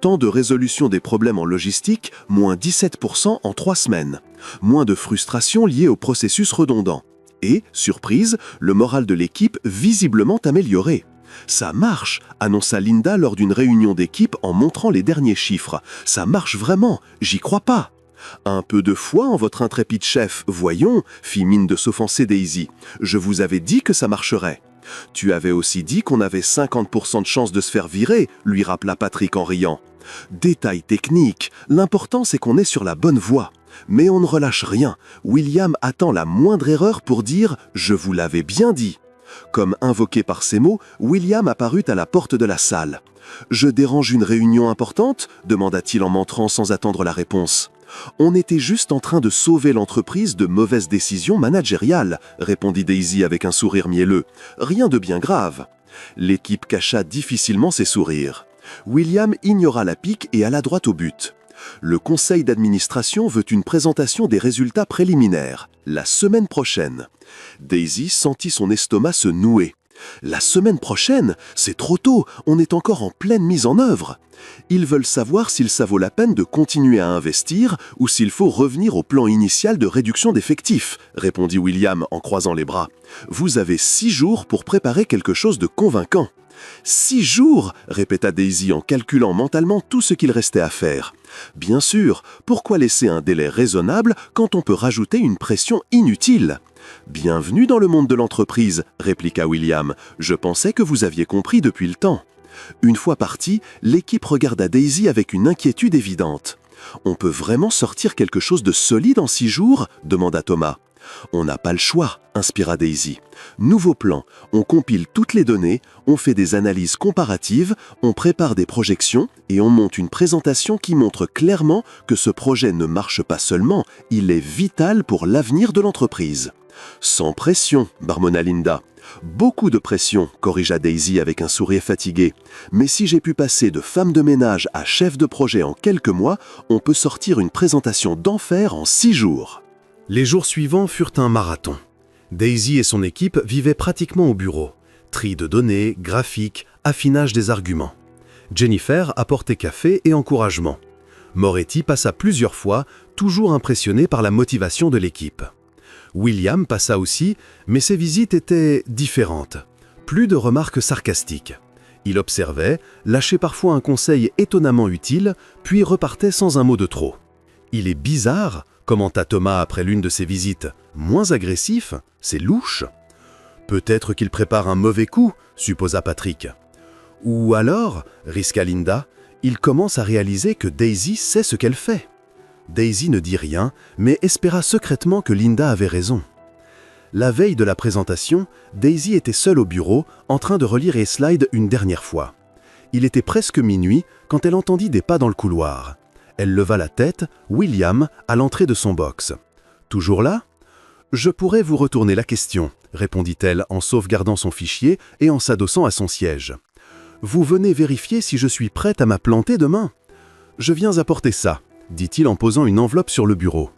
Speaker 1: Temps de résolution des problèmes en logistique, moins 17% en 3 semaines. Moins de frustration liée au processus redondant. Et, surprise, le moral de l'équipe visiblement amélioré. « Ça marche !» annonça Linda lors d'une réunion d'équipe en montrant les derniers chiffres. « Ça marche vraiment, j'y crois pas !» « Un peu de foi en votre intrépide chef, voyons, » fit mine de s'offenser Daisy. « Je vous avais dit que ça marcherait. »« Tu avais aussi dit qu'on avait 50% de chances de se faire virer, » lui rappela Patrick en riant. « Détail technique, l'important c'est qu'on est sur la bonne voie. Mais on ne relâche rien. William attend la moindre erreur pour dire « Je vous l'avais bien dit ». Comme invoqué par ces mots, William apparut à la porte de la salle. « Je dérange une réunion importante ?» demanda-t-il en m'entrant sans attendre la réponse. « On était juste en train de sauver l'entreprise de mauvaises décisions managériales », répondit Daisy avec un sourire mielleux. « Rien de bien grave. » L'équipe cacha difficilement ses sourires. William ignora la pique et alla droit au but. Le conseil d'administration veut une présentation des résultats préliminaires, la semaine prochaine. Daisy sentit son estomac se nouer. La semaine prochaine, c'est trop tôt, on est encore en pleine mise en œuvre. Ils veulent savoir s'il ça vaut la peine de continuer à investir ou s'il faut revenir au plan initial de réduction d'effectifs, répondit William en croisant les bras. Vous avez 6 jours pour préparer quelque chose de convaincant. 6 jours, répéta Daisy en calculant mentalement tout ce qu'il restait à faire. Bien sûr, pourquoi laisser un délai raisonnable quand on peut rajouter une pression inutile ? Bienvenue dans le monde de l'entreprise, répliqua William. Je pensais que vous aviez compris depuis le temps. Une fois parti, l'équipe regarda Daisy avec une inquiétude évidente. On peut vraiment sortir quelque chose de solide en 6 jours ? demanda Thomas. On n'a pas le choix, inspira Daisy. Nouveau plan, on compile toutes les données, on fait des analyses comparatives, on prépare des projections et on monte une présentation qui montre clairement que ce projet ne marche pas seulement, il est vital pour l'avenir de l'entreprise. Sans pression, marmonna Linda. Beaucoup de pression, corrigea Daisy avec un sourire fatigué. Mais si j'ai pu passer de femme de ménage à chef de projet en quelques mois, on peut sortir une présentation d'enfer en 6 jours.
Speaker 3: Les jours suivants furent un marathon. Daisy et son équipe vivaient pratiquement au bureau. Tri de données, graphiques, affinage des arguments. Jennifer apportait café et encouragement. Moretti passa plusieurs fois, toujours impressionné par la motivation de l'équipe. William passa aussi, mais ses visites étaient différentes. Plus de remarques sarcastiques. Il observait, lâchait parfois un conseil étonnamment utile, puis repartait sans un mot de trop. « Il est bizarre », commenta Thomas après l'une de ses visites. « Moins agressif, c'est louche. » « Peut-être qu'il prépare un mauvais coup, supposa Patrick. « Ou alors, risqua Linda, il commence à réaliser que Daisy sait ce qu'elle fait. » Daisy ne dit rien, mais espéra secrètement que Linda avait raison. La veille de la présentation, Daisy était seule au bureau, en train de relire les slides une dernière fois. Il était presque minuit quand elle entendit des pas dans le couloir. Elle leva la tête, William, à l'entrée de son box. « Toujours là ? » « Je pourrais vous retourner la question, » répondit-elle en sauvegardant son fichier et en s'adossant à son siège. « Vous venez vérifier si je suis prête à m'applanter demain ? Je viens apporter ça, » dit-il en posant une enveloppe sur le bureau.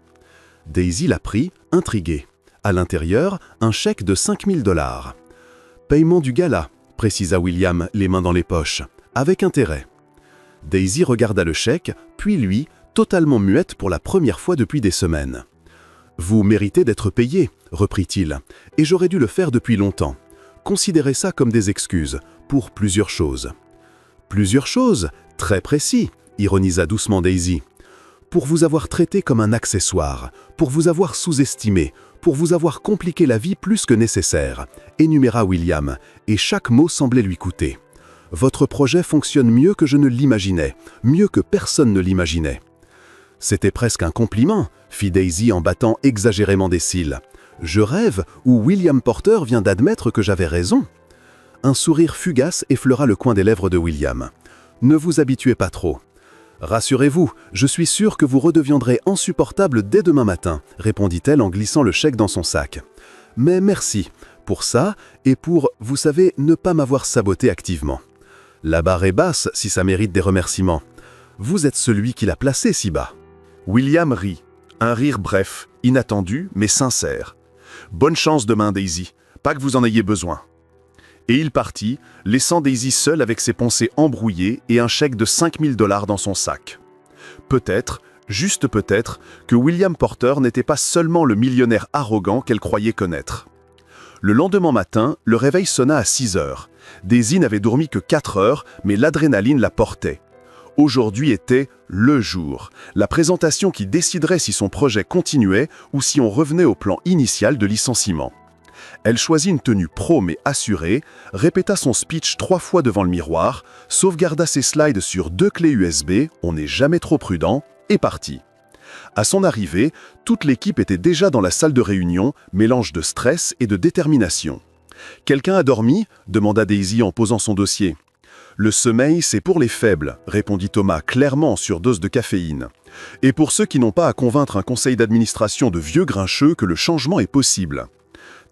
Speaker 3: Daisy la prit, intriguée. À l'intérieur, un chèque de 5 000 $. « Paiement du gala, » précisa William, les mains dans les poches, « avec intérêt. » Daisy regarda le chèque, puis lui, totalement muette pour la première fois depuis des semaines. « Vous méritez d'être payé, » reprit-il, « et j'aurais dû le faire depuis longtemps. Considérez ça comme des excuses, pour plusieurs choses. »« Plusieurs choses ? Très précis, » ironisa doucement Daisy. « Pour vous avoir traité comme un accessoire, pour vous avoir sous-estimé, pour vous avoir compliqué la vie plus que nécessaire, » énuméra William, et chaque mot semblait lui coûter. « Votre projet fonctionne mieux que je ne l'imaginais, mieux que personne ne l'imaginait. » C'était presque un compliment, fit Daisy en battant exagérément des cils. Je rêve ou William Porter vient d'admettre que j'avais raison. Un sourire fugace effleura le coin des lèvres de William. Ne vous habituez pas trop. Rassurez-vous, je suis sûr que vous redeviendrez insupportable dès demain matin, répondit-elle en glissant le chèque dans son sac. Mais merci, pour ça et pour, vous savez, ne pas m'avoir saboté activement. La barre est basse si ça mérite des remerciements. Vous êtes celui qui l'a placé si bas.
Speaker 2: William rit. Un rire bref, inattendu, mais sincère. « Bonne chance demain, Daisy. Pas que vous en ayez besoin. » Et il partit, laissant Daisy seule avec ses pensées embrouillées et un chèque de 5 000 $ dans son sac. Peut-être, juste peut-être, que William Porter n'était pas seulement le millionnaire arrogant qu'elle croyait connaître. Le lendemain matin, le réveil sonna à 6 heures. Daisy n'avait dormi que 4 heures, mais l'adrénaline la portait. Aujourd'hui était le jour, la présentation qui déciderait si son projet continuait ou si on revenait au plan initial de licenciement. Elle choisit une tenue pro mais assurée, répéta son speech 3 fois devant le miroir, sauvegarda ses slides sur 2 clés USB, on n'est jamais trop prudent, et partit. À son arrivée, toute l'équipe était déjà dans la salle de réunion, mélange de stress et de détermination. « Quelqu'un a dormi ?» demanda Daisy en posant son dossier. « Le sommeil, c'est pour les faibles », répondit Thomas clairement sur dose de caféine. « Et pour ceux qui n'ont pas à convaincre un conseil d'administration de vieux grincheux que le changement est possible. »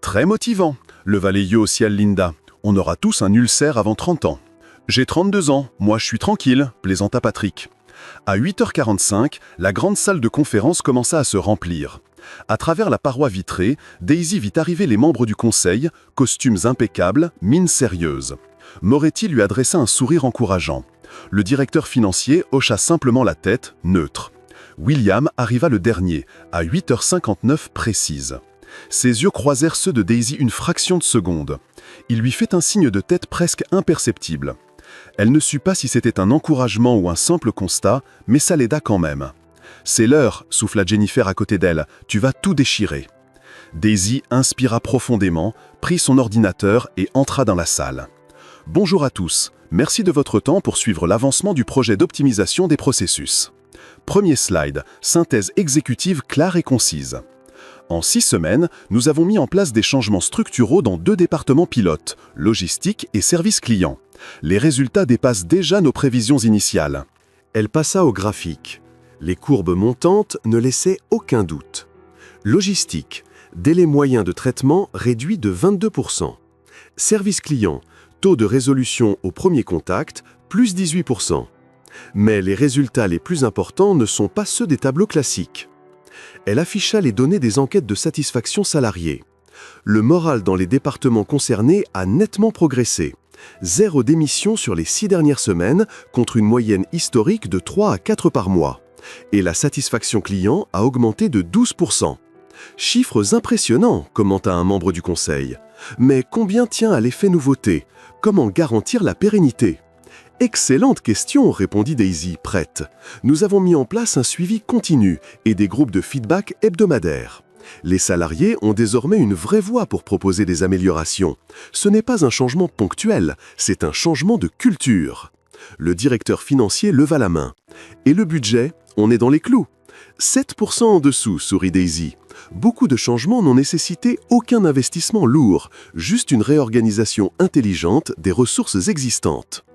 Speaker 2: « Très motivant », leva les yeux au ciel Linda. « On aura tous un ulcère avant 30 ans. »« J'ai 32 ans, moi je suis tranquille », plaisanta Patrick. À 8h45, la grande salle de conférence commença à se remplir. À travers la paroi vitrée, Daisy vit arriver les membres du conseil, costumes impeccables, mines sérieuses. Moretti lui adressa un sourire encourageant. Le directeur financier hocha simplement la tête, neutre. William arriva le dernier, à 8h59 précise. Ses yeux croisèrent ceux de Daisy une fraction de seconde. Il lui fit un signe de tête presque imperceptible. Elle ne sut pas si c'était un encouragement ou un simple constat, mais ça l'aida quand même. « C'est l'heure », souffla Jennifer à côté d'elle, « tu vas tout déchirer. » Daisy inspira profondément, prit son ordinateur et entra dans la salle. « Bonjour à tous, merci de votre temps pour suivre l'avancement du projet d'optimisation des processus. » Premier slide, synthèse exécutive claire et concise. En 6 semaines, nous avons mis en place des changements structuraux dans 2 départements pilotes, logistique et service client. Les résultats dépassent déjà nos prévisions initiales.
Speaker 3: Elle passa au graphique. Les courbes montantes ne laissaient aucun doute. Logistique.
Speaker 1: Délai moyen de traitement réduit de 22%. Service client, taux de résolution au premier contact, plus 18%. Mais les résultats les plus importants ne sont pas ceux des tableaux classiques. Elle afficha les données des enquêtes de satisfaction salariée. Le moral dans les départements concernés a nettement progressé. 0 démission sur les 6 dernières semaines contre une moyenne historique de 3 à 4 par mois. Et la satisfaction client a augmenté de 12%. Chiffres impressionnants, commenta un membre du conseil. Mais combien tient à l'effet nouveauté? Comment garantir la pérennité? Excellente question, répondit Daisy, prête. Nous avons mis en place un suivi continu et des groupes de feedback hebdomadaires. Les salariés ont désormais une vraie voix pour proposer des améliorations. Ce n'est pas un changement ponctuel, c'est un changement de culture. Le directeur financier leva la main. Et le budget, on est dans les clous. 7% en dessous, sourit Daisy. Beaucoup de changements n'ont nécessité aucun investissement lourd, juste une réorganisation intelligente des ressources existantes.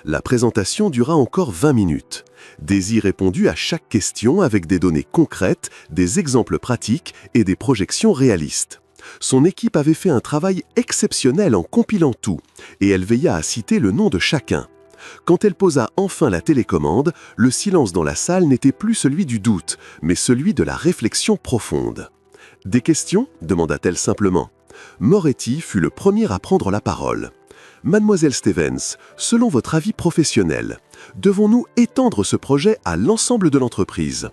Speaker 1: La présentation dura encore 20 minutes. Daisy répondit à chaque question avec des données concrètes, des exemples pratiques et des projections réalistes. Son équipe avait fait un travail exceptionnel en compilant tout, et elle veilla à citer le nom de chacun. Quand elle posa enfin la télécommande, le silence dans la salle n'était plus celui du doute, mais celui de la réflexion profonde. « Des questions » demanda-t-elle simplement. Moretti fut le premier à prendre la parole. « Mademoiselle Stevens, selon votre avis professionnel, devons-nous étendre ce projet à l'ensemble de l'entreprise ?»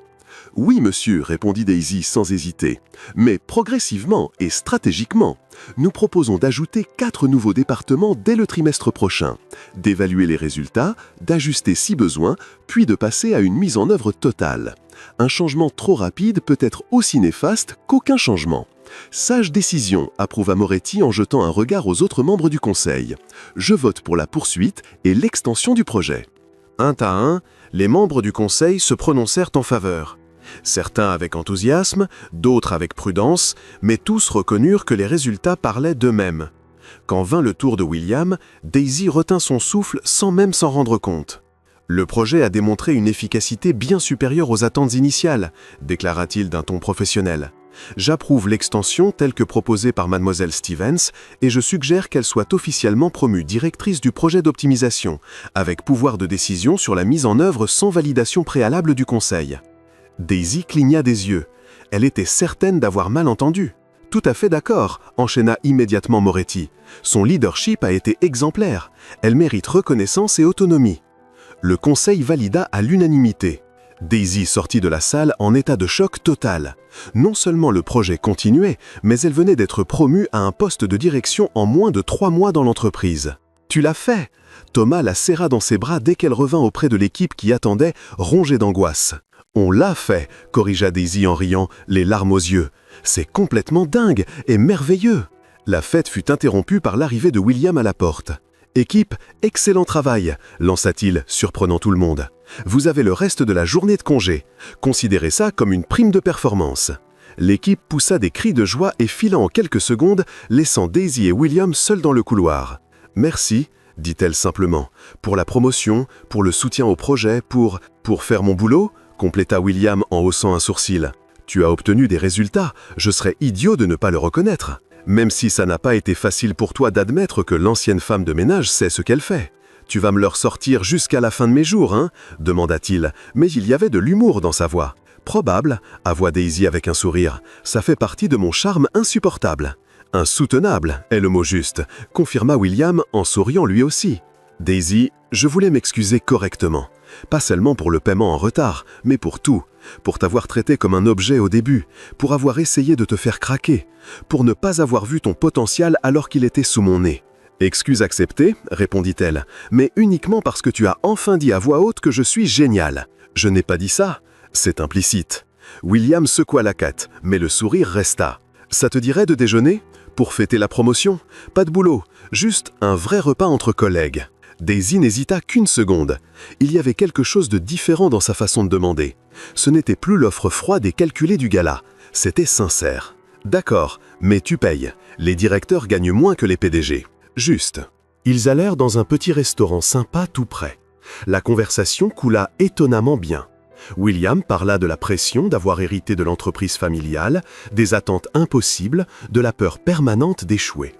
Speaker 1: « Oui, monsieur, répondit Daisy sans hésiter, mais progressivement et stratégiquement. Nous proposons d'ajouter 4 nouveaux départements dès le trimestre prochain, d'évaluer les résultats, d'ajuster si besoin, puis de passer à une mise en œuvre totale. Un changement trop rapide peut être aussi néfaste qu'aucun changement. Sage décision, approuva Moretti en jetant un regard aux autres membres du conseil. Je vote pour la poursuite et l'extension du projet. Un à un, les membres du conseil se prononcèrent en faveur. Certains avec enthousiasme, d'autres avec prudence, mais tous reconnurent que les résultats parlaient d'eux-mêmes. Quand vint le tour de William, Daisy retint son souffle sans même s'en rendre compte. « Le projet a démontré une efficacité bien supérieure aux attentes initiales », déclara-t-il d'un ton professionnel. « J'approuve l'extension telle que proposée par Mademoiselle Stevens et je suggère qu'elle soit officiellement promue directrice du projet d'optimisation, avec pouvoir de décision sur la mise en œuvre sans validation préalable du conseil. » Daisy cligna des yeux. Elle était certaine d'avoir mal entendu. « Tout à fait d'accord », enchaîna immédiatement Moretti. « Son leadership a été exemplaire. Elle mérite reconnaissance et autonomie. » Le conseil valida à l'unanimité. Daisy sortit de la salle en état de choc total. Non seulement le projet continuait, mais elle venait d'être promue à un poste de direction en moins de 3 mois dans l'entreprise. « Tu l'as fait !» Thomas la serra dans ses bras dès qu'elle revint auprès de l'équipe qui attendait, rongée d'angoisse. « On l'a fait !» corrigea Daisy en riant, les larmes aux yeux. « C'est complètement dingue et merveilleux !» La fête fut interrompue par l'arrivée de William à la porte. « Équipe, excellent travail !» lança-t-il, surprenant tout le monde. « Vous avez le reste de la journée de congé. Considérez ça comme une prime de performance. » L'équipe poussa des cris de joie et fila en quelques secondes, laissant Daisy et William seuls dans le couloir. « Merci !» dit-elle simplement. « Pour la promotion, pour le soutien au projet, pour faire mon boulot ?» compléta William en haussant un sourcil. « Tu as obtenu des résultats, je serais idiot de ne pas le reconnaître. Même si ça n'a pas été facile pour toi d'admettre que l'ancienne femme de ménage sait ce qu'elle fait. Tu vas me le ressortir jusqu'à la fin de mes jours, hein ?» demanda-t-il, mais il y avait de l'humour dans sa voix. « Probable, » avoua Daisy avec un sourire. « Ça fait partie de mon charme insupportable. »« Insoutenable est le mot juste », confirma William en souriant lui aussi. « Daisy, je voulais m'excuser correctement. Pas seulement pour le paiement en retard, mais pour tout. Pour t'avoir traité comme un objet au début, pour avoir essayé de te faire craquer, pour ne pas avoir vu ton potentiel alors qu'il était sous mon nez. « Excuse acceptée, répondit-elle, mais uniquement parce que tu as enfin dit à voix haute que je suis génial. Je n'ai pas dit ça, c'est implicite. » William secoua la tête, mais le sourire resta. « Ça te dirait de déjeuner? Pour fêter la promotion? Pas de boulot, juste un vrai repas entre collègues. » Daisy n'hésita qu'une seconde. Il y avait quelque chose de différent dans sa façon de demander. Ce n'était plus l'offre froide et calculée du gala. C'était sincère. « D'accord, mais tu payes. Les directeurs gagnent moins que les PDG. Juste. » Ils allèrent dans un petit restaurant sympa tout près. La conversation coula étonnamment bien. William parla de la pression d'avoir hérité de l'entreprise familiale, des attentes impossibles, de la peur permanente d'échouer.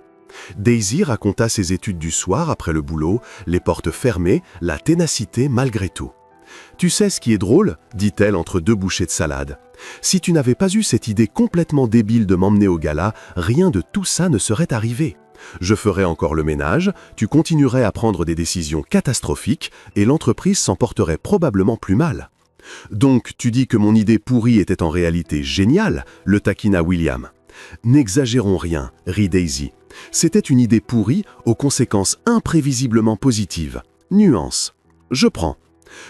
Speaker 1: Daisy raconta ses études du soir après le boulot, les portes fermées, la ténacité malgré tout. « Tu sais ce qui est drôle ?» dit-elle entre 2 bouchées de salade. « Si tu n'avais pas eu cette idée complètement débile de m'emmener au gala, rien de tout ça ne serait arrivé. Je ferais encore le ménage, tu continuerais à prendre des décisions catastrophiques et l'entreprise s'en porterait probablement plus mal. » « Donc, tu dis que mon idée pourrie était en réalité géniale ?» le taquina William. « N'exagérons rien, rit Daisy. C'était une idée pourrie aux conséquences imprévisiblement positives. Nuance. Je prends. »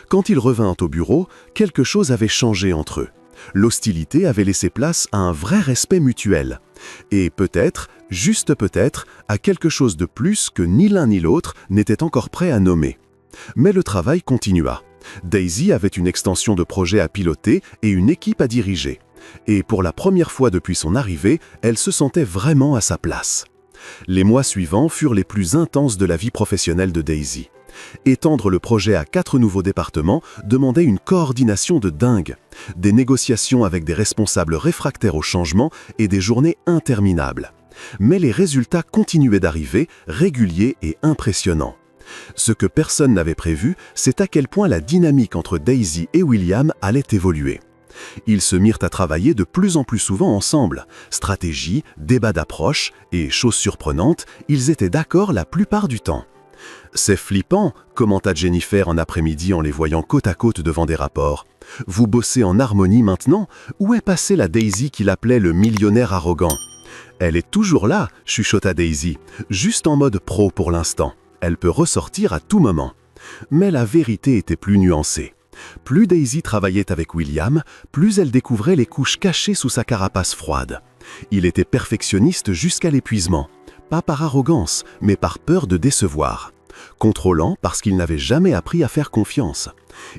Speaker 1: Quand ils revinrent au bureau, quelque chose avait changé entre eux. L'hostilité avait laissé place à un vrai respect mutuel. Et peut-être, juste peut-être, à quelque chose de plus que ni l'un ni l'autre n'était encore prêt à nommer. Mais le travail continua. Daisy avait une extension de projet à piloter et une équipe à diriger. Et pour la première fois depuis son arrivée, elle se sentait vraiment à sa place. Les mois suivants furent les plus intenses de la vie professionnelle de Daisy. Étendre le projet à 4 nouveaux départements demandait une coordination de dingue, des négociations avec des responsables réfractaires au changement et des journées interminables. Mais les résultats continuaient d'arriver, réguliers et impressionnants. Ce que personne n'avait prévu, c'est à quel point la dynamique entre Daisy et William allait évoluer. Ils se mirent à travailler de plus en plus souvent ensemble. Stratégie, débat d'approche et, chose surprenante, ils étaient d'accord la plupart du temps. « C'est flippant », commenta Jennifer en après-midi en les voyant côte à côte devant des rapports. « Vous bossez en harmonie maintenant ? Où est passée la Daisy qu'il appelait le millionnaire arrogant ?»« Elle est toujours là », chuchota Daisy, « juste en mode pro pour l'instant. Elle peut ressortir à tout moment. » Mais la vérité était plus nuancée. Plus Daisy travaillait avec William, plus elle découvrait les couches cachées sous sa carapace froide. Il était perfectionniste jusqu'à l'épuisement. Pas par arrogance, mais par peur de décevoir. Contrôlant parce qu'il n'avait jamais appris à faire confiance.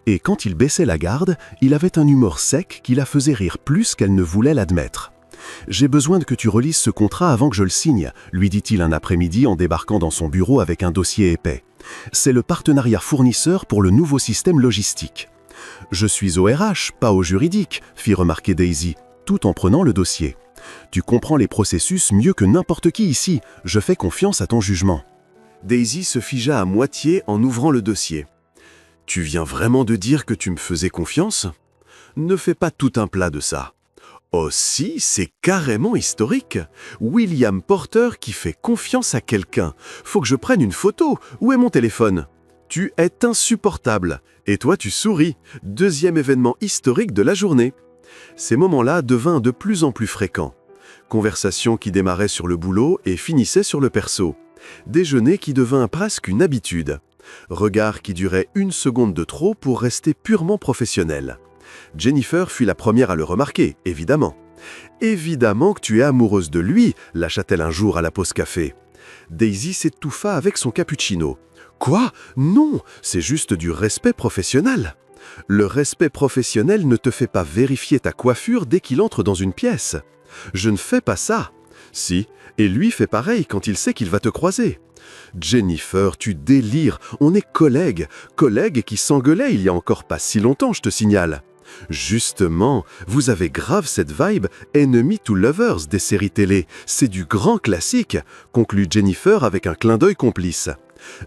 Speaker 1: Et quand il baissait la garde, il avait un humour sec qui la faisait rire plus qu'elle ne voulait l'admettre. « J'ai besoin que tu relises ce contrat avant que je le signe », lui dit-il un après-midi en débarquant dans son bureau avec un dossier épais. « C'est le partenariat fournisseur pour le nouveau système logistique. »« Je suis au RH, pas au juridique », fit remarquer Daisy, tout en prenant le dossier. « Tu comprends les processus mieux que n'importe qui ici, je fais confiance à ton jugement. » Daisy se figea à moitié en ouvrant le dossier. « Tu viens vraiment de dire que tu me faisais confiance ? Ne fais pas tout un plat de ça. » « Oh si, c'est carrément historique. William Porter qui fait confiance à quelqu'un. Faut que je prenne une photo. Où est mon téléphone ? Tu es insupportable. Et toi, tu souris. 2e événement historique de la journée. » Ces moments-là devinrent de plus en plus fréquents. Conversation qui démarrait sur le boulot et finissait sur le perso. Déjeuner qui devint presque une habitude. Regard qui durait 1 seconde de trop pour rester purement professionnel. Jennifer fut la première à le remarquer, évidemment. « Évidemment que tu es amoureuse de lui », lâcha-t-elle un jour à la pause café. Daisy s'étouffa avec son cappuccino. « Quoi ? Non, c'est juste du respect professionnel. » Le respect professionnel ne te fait pas vérifier ta coiffure dès qu'il entre dans une pièce. Je ne fais pas ça. Si, et lui fait pareil quand il sait qu'il va te croiser. Jennifer, tu délires, on est collègues qui s'engueulaient il y a encore pas si longtemps, je te signale. Justement, vous avez grave cette vibe Enemy to Lovers des séries télé. C'est du grand classique, conclut Jennifer avec un clin d'œil complice.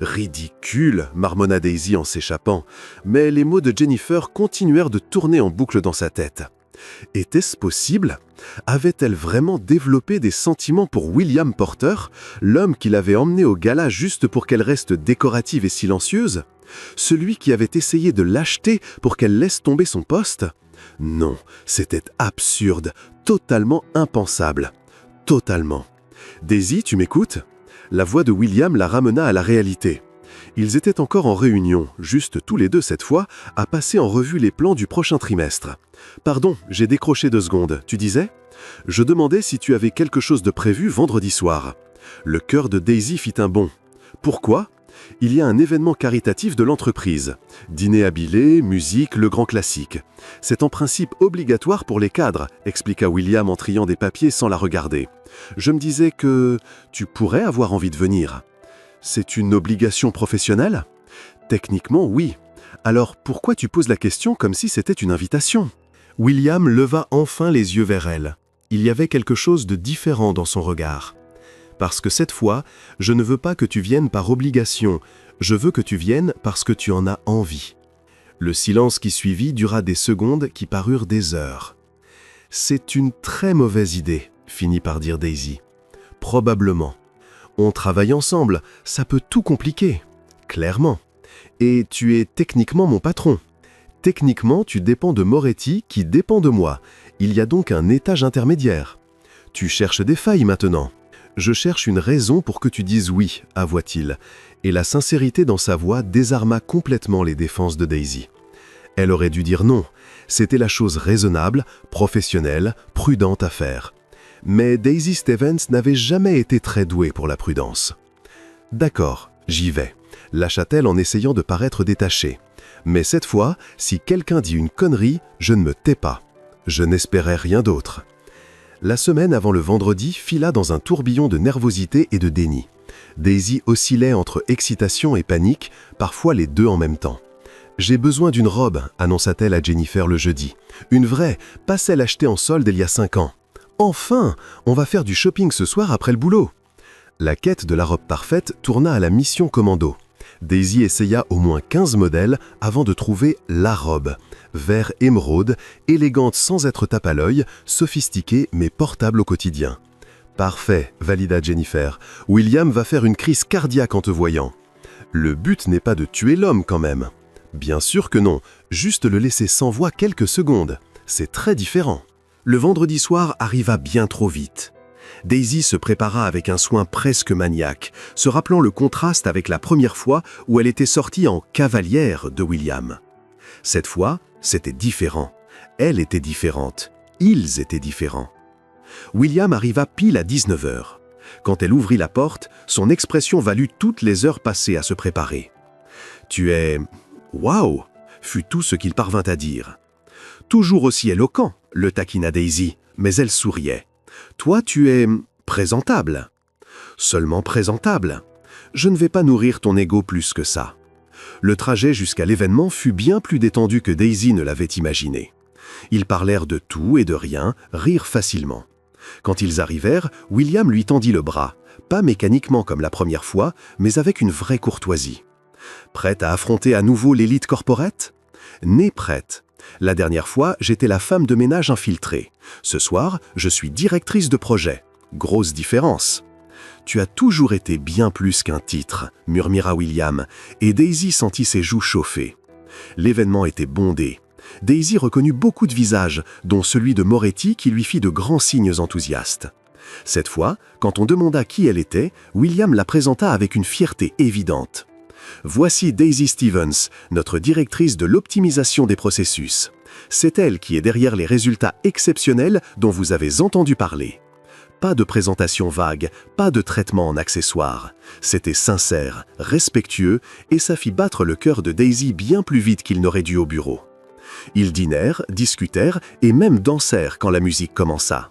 Speaker 1: Ridicule, marmonna Daisy en s'échappant, mais les mots de Jennifer continuèrent de tourner en boucle dans sa tête. Était-ce possible ? Avait-elle vraiment développé des sentiments pour William Porter, l'homme qui l'avait emmenée au gala juste pour qu'elle reste décorative et silencieuse ? Celui qui avait essayé de l'acheter pour qu'elle laisse tomber son poste ? Non, c'était absurde, totalement impensable. Totalement. Daisy, tu m'écoutes ? La voix de William la ramena à la réalité. Ils étaient encore en réunion, juste tous les deux cette fois, à passer en revue les plans du prochain trimestre. « Pardon, j'ai décroché 2 secondes, tu disais ? Je demandais si tu avais quelque chose de prévu vendredi soir. » Le cœur de Daisy fit un bond. « Pourquoi ? Il y a un événement caritatif de l'entreprise. Dîner habillé, musique, le grand classique. C'est en principe obligatoire pour les cadres, expliqua William en triant des papiers sans la regarder. Je me disais que tu pourrais avoir envie de venir. C'est une obligation professionnelle ? Techniquement, oui.
Speaker 2: Alors pourquoi tu poses la question comme si c'était une invitation?
Speaker 1: William leva enfin les yeux vers elle. Il y avait quelque chose de différent dans son regard. Parce que cette fois, je ne veux pas que tu viennes par obligation, je veux que tu viennes parce que tu en as envie. Le silence qui suivit dura des secondes qui parurent des heures. C'est une très mauvaise idée, finit par dire Daisy. Probablement. On travaille ensemble, ça peut tout compliquer. Clairement. Et tu es techniquement mon patron. Techniquement, tu dépends de Moretti qui dépend de moi. Il y a donc un étage intermédiaire. Tu cherches des failles maintenant. Je cherche une raison pour que tu dises oui, avoua-t-il. Et la sincérité dans sa voix désarma complètement les défenses de Daisy. Elle aurait dû dire non. C'était la chose raisonnable, professionnelle, prudente à faire. Mais Daisy Stevens n'avait jamais été très douée pour la prudence. « D'accord, j'y vais », lâcha-t-elle en essayant de paraître détachée. Mais cette fois, si quelqu'un dit une connerie, je ne me tais pas. Je n'espérais rien d'autre. La semaine avant le vendredi fila dans un tourbillon de nervosité et de déni. Daisy oscillait entre excitation et panique, parfois les deux en même temps. « J'ai besoin d'une robe », annonça-t-elle à Jennifer le jeudi. « Une vraie, pas celle achetée en solde il y a 5 ans. Enfin, on va faire du shopping ce soir après le boulot. » La quête de la robe parfaite tourna à la mission commando. Daisy essaya au moins 15 modèles avant de trouver la robe. Vert émeraude, élégante sans être tape à l'œil, sophistiquée mais portable au quotidien. « Parfait », valida Jennifer. « William va faire une crise cardiaque en te voyant. » Le but n'est pas de tuer l'homme quand même. Bien sûr que non, juste le laisser sans voix quelques secondes. C'est très différent. Le vendredi soir arriva bien trop vite. Daisy se prépara avec un soin presque maniaque, se rappelant le contraste avec la première fois où elle était sortie en cavalière de William. Cette fois, c'était différent. Elle était différente. Ils étaient différents. William arriva pile à 19 h. Quand elle ouvrit la porte, son expression valut toutes les heures passées à se préparer. « Tu es... Waouh !» fut tout ce qu'il parvint à dire. « Toujours aussi éloquent !» le taquina Daisy, mais elle souriait. « Toi, tu es... présentable. »« Seulement présentable. Je ne vais pas nourrir ton ego plus que ça. » Le trajet jusqu'à l'événement fut bien plus détendu que Daisy ne l'avait imaginé. Ils parlèrent de tout et de rien, rirent facilement. Quand ils arrivèrent, William lui tendit le bras, pas mécaniquement comme la première fois, mais avec une vraie courtoisie. Prête à affronter à nouveau l'élite corporate ? Née prête. La dernière fois, j'étais la femme de ménage infiltrée. Ce soir, je suis directrice de projet. Grosse différence. Tu as toujours été bien plus qu'un titre, murmura William, et Daisy sentit ses joues chauffer. L'événement était bondé. Daisy reconnut beaucoup de visages, dont celui de Moretti qui lui fit de grands signes enthousiastes. Cette fois, quand on demanda qui elle était, William la présenta avec une fierté évidente. Voici Daisy Stevens, notre directrice de l'optimisation des processus. C'est elle qui est derrière les résultats exceptionnels dont vous avez entendu parler. Pas de présentation vague, pas de traitement en accessoires. C'était sincère, respectueux, et ça fit battre le cœur de Daisy bien plus vite qu'il n'aurait dû au bureau. Ils dînèrent, discutèrent et même dansèrent quand la musique commença.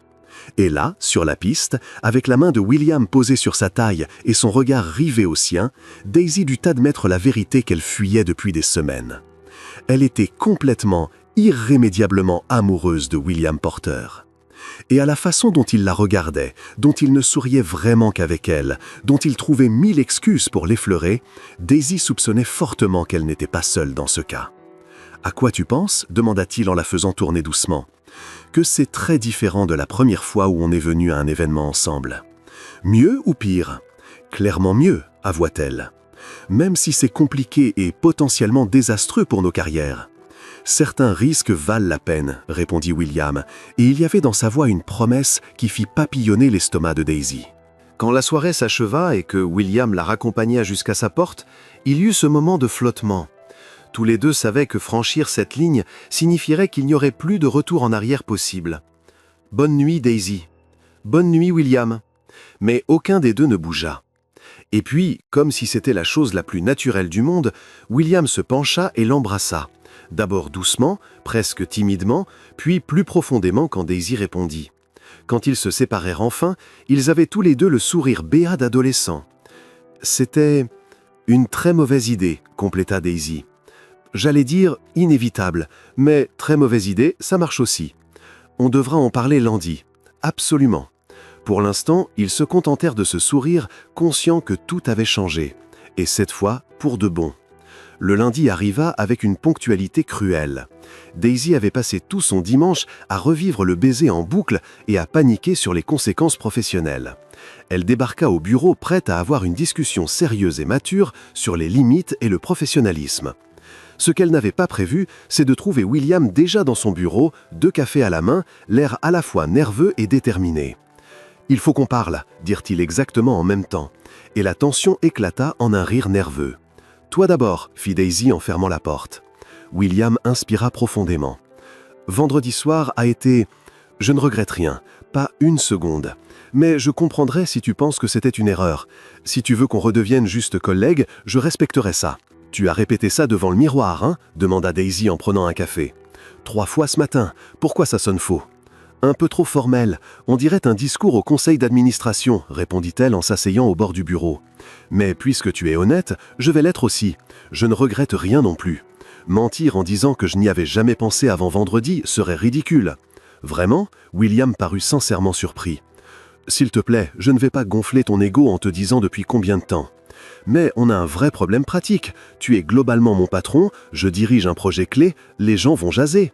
Speaker 1: Et là, sur la piste, avec la main de William posée sur sa taille et son regard rivé au sien, Daisy dut admettre la vérité qu'elle fuyait depuis des semaines. Elle était complètement, irrémédiablement amoureuse de William Porter. Et à la façon dont il la regardait, dont il ne souriait vraiment qu'avec elle, dont il trouvait 1000 excuses pour l'effleurer, Daisy soupçonnait fortement qu'elle n'était pas seule dans ce cas. « À quoi tu penses ?» demanda-t-il en la faisant tourner doucement. « Que c'est très différent de la première fois où on est venu à un événement ensemble. »« Mieux ou pire ?»« Clairement mieux, avoua-t-elle. Même si c'est compliqué et potentiellement désastreux pour nos carrières. »« Certains risques valent la peine, » répondit William, et il y avait dans sa voix une promesse qui fit papillonner l'estomac de Daisy. Quand la soirée s'acheva et que William la raccompagna jusqu'à sa porte, il y eut ce moment de flottement. Tous les deux savaient que franchir cette ligne signifierait qu'il n'y aurait plus de retour en arrière possible. « Bonne nuit, Daisy. »« Bonne nuit, William. » Mais aucun des deux ne bougea. Et puis, comme si c'était la chose la plus naturelle du monde, William se pencha et l'embrassa. D'abord doucement, presque timidement, puis plus profondément quand Daisy répondit. Quand ils se séparèrent enfin, ils avaient tous les deux le sourire béat d'adolescents. « C'était une très mauvaise idée, » compléta Daisy. J'allais dire inévitable, mais très mauvaise idée, ça marche aussi. On devra en parler lundi. Absolument. Pour l'instant, ils se contentèrent de se sourire, conscients que tout avait changé. Et cette fois, pour de bon. Le lundi arriva avec une ponctualité cruelle. Daisy avait passé tout son dimanche à revivre le baiser en boucle et à paniquer sur les conséquences professionnelles. Elle débarqua au bureau prête à avoir une discussion sérieuse et mature sur les limites et le professionnalisme. Ce qu'elle n'avait pas prévu, c'est de trouver William déjà dans son bureau, 2 cafés à la main, l'air à la fois nerveux et déterminé. « Il faut qu'on parle », dirent-ils exactement en même temps, et la tension éclata en un rire nerveux. « Toi d'abord », fit Daisy en fermant la porte. William inspira profondément. « Vendredi soir a été... Je ne regrette rien, pas une seconde. Mais je comprendrai si tu penses que c'était une erreur. Si tu veux qu'on redevienne juste collègues, je respecterai ça. » « Tu as répété ça devant le miroir, hein ?» demanda Daisy en prenant un café. « 3 fois ce matin. Pourquoi ça sonne faux ?»« Un peu trop formel. On dirait un discours au conseil d'administration, » répondit-elle en s'asseyant au bord du bureau. « Mais puisque tu es honnête, je vais l'être aussi. Je ne regrette rien non plus. Mentir en disant que je n'y avais jamais pensé avant vendredi serait ridicule. » Vraiment ? William parut sincèrement surpris. « S'il te plaît, je ne vais pas gonfler ton ego en te disant depuis combien de temps. Mais on a un vrai problème pratique. Tu es globalement mon patron, je dirige un projet clé, les gens vont jaser. »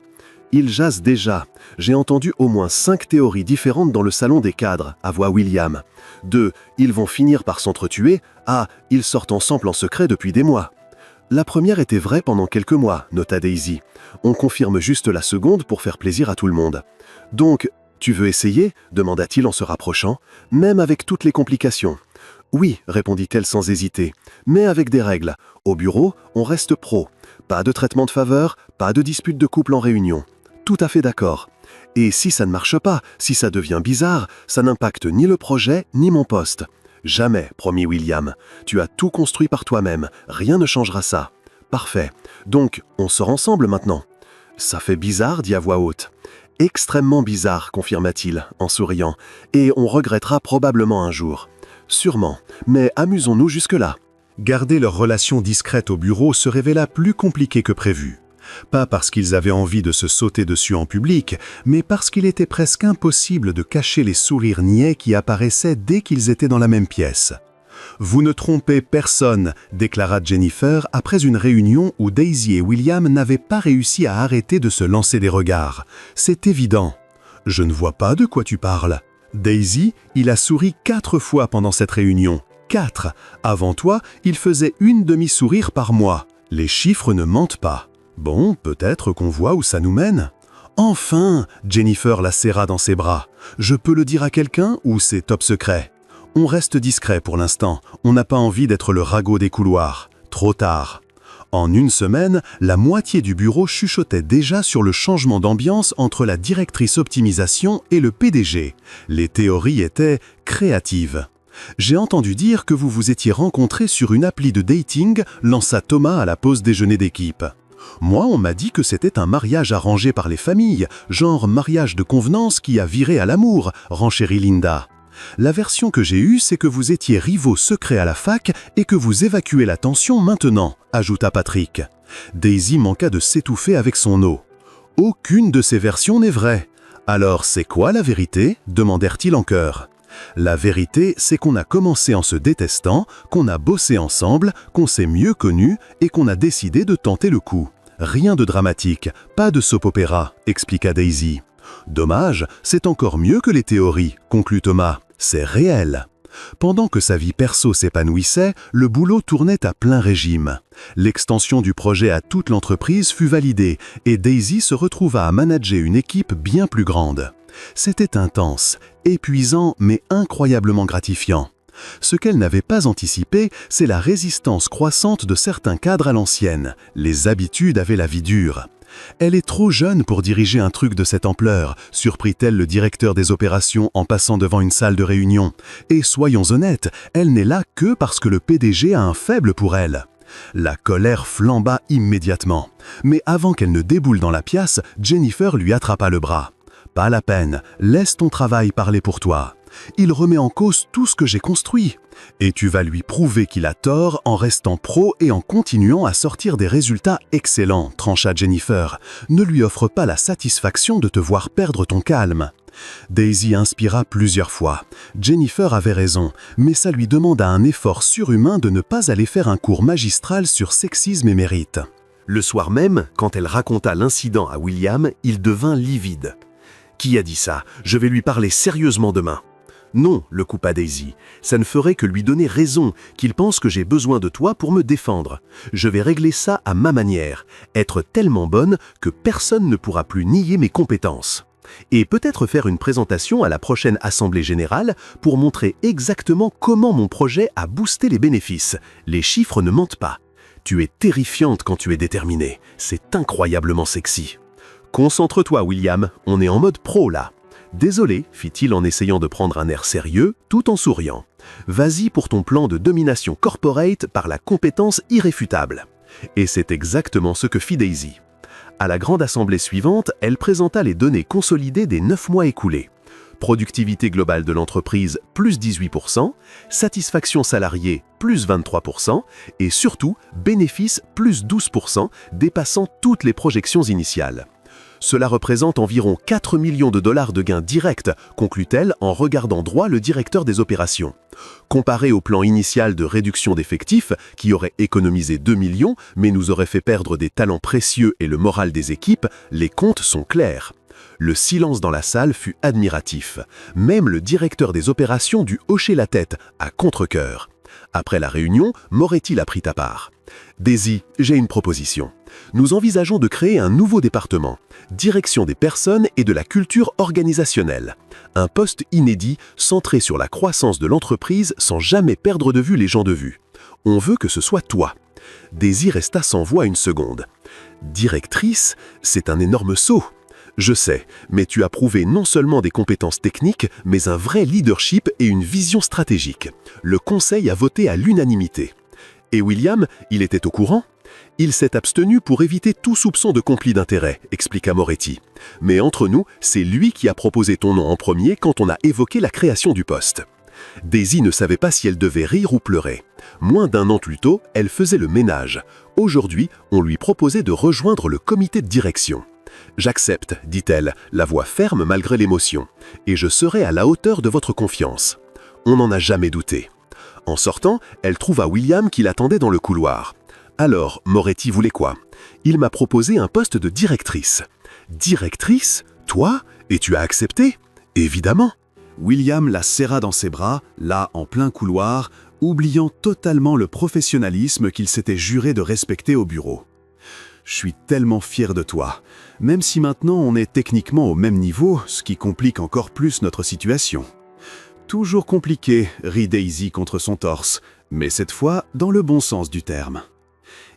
Speaker 1: Ils jasent déjà. J'ai entendu au moins 5 théories différentes dans le salon des cadres, avoua William. 2. Ils vont finir par s'entretuer. Ah, ils sortent ensemble en secret depuis des mois. La première était vraie pendant quelques mois, nota Daisy. On confirme juste la seconde pour faire plaisir à tout le monde. Donc, tu veux essayer ? Demanda-t-il en se rapprochant, même avec toutes les complications. Oui, répondit-elle sans hésiter, mais avec des règles. Au bureau, on reste pro. Pas de traitement de faveur, pas de dispute de couple en réunion. Tout à fait d'accord. Et si ça ne marche pas, si ça devient bizarre, ça n'impacte ni le projet, ni mon poste. Jamais, promit William. Tu as tout construit par toi-même, rien ne changera ça. Parfait. Donc, on sort ensemble maintenant. Ça fait bizarre, dit à voix haute. Extrêmement bizarre, confirma-t-il, en souriant, et on regrettera probablement un jour. Sûrement, mais amusons-nous jusque-là.
Speaker 3: Garder leur relation discrète au bureau se révéla plus compliqué que prévu. Pas parce qu'ils avaient envie de se sauter dessus en public, mais parce qu'il était presque impossible de cacher les sourires niais qui apparaissaient dès qu'ils étaient dans la même pièce. « Vous ne trompez personne », déclara Jennifer après une réunion où Daisy et William n'avaient pas réussi à arrêter de se lancer des regards. « C'est évident. »« Je ne vois pas de quoi tu parles. » Daisy, il a souri 4 fois pendant cette réunion. 4. Avant toi, il faisait une demi-sourire par mois. Les chiffres ne mentent pas. Bon, peut-être qu'on voit où ça nous mène. Enfin, Jennifer la serra dans ses bras. Je peux le dire à quelqu'un ou c'est top secret? On reste discret pour l'instant. On n'a pas envie d'être le ragot des couloirs. Trop tard. En une semaine, la moitié du bureau chuchotait déjà sur le changement d'ambiance entre la directrice optimisation et le PDG. Les théories étaient créatives. J'ai entendu dire que vous vous étiez rencontrés sur une appli de dating, lança Thomas à la pause déjeuner d'équipe. Moi, on m'a dit que c'était un mariage arrangé par les familles, genre mariage de convenance qui a viré à l'amour, renchérit Linda. La version que j'ai eue, c'est que vous étiez rivaux secrets à la fac et que vous évacuez la tension maintenant, ajouta Patrick. Daisy manqua de s'étouffer avec son eau. Aucune de ces versions n'est vraie. Alors c'est quoi la vérité ? Demandèrent-ils en chœur. La vérité, c'est qu'on a commencé en se détestant, qu'on a bossé ensemble, qu'on s'est mieux connus et qu'on a décidé de tenter le coup. Rien de dramatique, pas de soap-opéra, expliqua Daisy. Dommage, c'est encore mieux que les théories, conclut Thomas. C'est réel. Pendant que sa vie perso s'épanouissait, le boulot tournait à plein régime. L'extension du projet à toute l'entreprise fut validée et Daisy se retrouva à manager une équipe bien plus grande. C'était intense, épuisant mais incroyablement gratifiant. Ce qu'elle n'avait pas anticipé, c'est la résistance croissante de certains cadres à l'ancienne. Les habitudes avaient la vie dure. Elle est trop jeune pour diriger un truc de cette ampleur, surprit-elle le directeur des opérations en passant devant une salle de réunion. Et soyons honnêtes, elle n'est là que parce que le PDG a un faible pour elle. La colère flamba immédiatement. Mais avant qu'elle ne déboule dans la pièce, Jennifer lui attrapa le bras. « Pas la peine, laisse ton travail parler pour toi.
Speaker 2: Il remet en cause tout ce que j'ai construit. Et tu vas lui prouver qu'il a tort en restant pro et en continuant à sortir des résultats excellents, trancha Jennifer. Ne lui offre pas la satisfaction de te voir perdre ton calme. Daisy inspira plusieurs fois. Jennifer avait raison, mais ça lui demanda un effort surhumain de ne pas aller faire un cours magistral sur sexisme et mérite.
Speaker 1: Le soir même, quand elle raconta l'incident à William, il devint livide. « Qui a dit ça? Je vais lui parler sérieusement demain. » « Non, le coupa Daisy. Ça ne ferait que lui donner raison, qu'il pense que j'ai besoin de toi pour me défendre. Je vais régler ça à ma manière, être tellement bonne que personne ne pourra plus nier mes compétences. Et peut-être faire une présentation à la prochaine Assemblée Générale pour montrer exactement comment mon projet a boosté les bénéfices. Les chiffres ne mentent pas. Tu es terrifiante quand tu es déterminée. C'est incroyablement sexy. Concentre-toi, William, on est en mode pro là. Désolé, fit-il en essayant de prendre un air sérieux, tout en souriant. Vas-y pour ton plan de domination corporate par la compétence irréfutable. Et c'est exactement ce que fit Daisy. À la grande assemblée suivante, elle présenta les données consolidées des 9 mois écoulés. Productivité globale de l'entreprise, plus 18%, satisfaction salariée, plus 23%, et surtout, bénéfices, plus 12%, dépassant toutes les projections initiales. Cela représente environ 4 millions de dollars de gains directs, conclut-elle en regardant droit le directeur des opérations. Comparé au plan initial de réduction d'effectifs, qui aurait économisé 2 millions, mais nous aurait fait perdre des talents précieux et le moral des équipes, les comptes sont clairs. Le silence dans la salle fut admiratif. Même le directeur des opérations dut hocher la tête, à contre-cœur. Après la réunion, Moretti la prit à part. « Daisy, j'ai une proposition. Nous envisageons de créer un nouveau département, direction des personnes et de la culture organisationnelle. Un poste inédit centré sur la croissance de l'entreprise sans jamais perdre de vue les gens de vue. On veut que ce soit toi. » Daisy resta sans voix une seconde. « Directrice, c'est un énorme saut. Je sais, mais tu as prouvé non seulement des compétences techniques, mais un vrai leadership et une vision stratégique. Le conseil a voté à l'unanimité. Et William, il était au courant? Il s'est abstenu pour éviter tout soupçon de conflit d'intérêt, expliqua Moretti. Mais entre nous, c'est lui qui a proposé ton nom en premier quand on a évoqué la création du poste. Daisy ne savait pas si elle devait rire ou pleurer. Moins d'1 an plus tôt, elle faisait le ménage. Aujourd'hui, on lui proposait de rejoindre le comité de direction. « J'accepte, dit-elle, la voix ferme malgré l'émotion, et je serai à la hauteur de votre confiance. » On n'en a jamais douté. En sortant, elle trouva William qui l'attendait dans le couloir. Alors, Moretti voulait quoi? Il m'a proposé un poste de directrice. Directrice? Toi? Et tu as accepté? Évidemment.
Speaker 2: William la serra dans ses bras, là en plein couloir, oubliant totalement le professionnalisme qu'il s'était juré de respecter au bureau. « Je suis tellement fier de toi, même si maintenant on est techniquement au même niveau, ce qui complique encore plus notre situation. » Toujours compliqué, rit Daisy contre son torse, mais cette fois dans le bon sens du terme.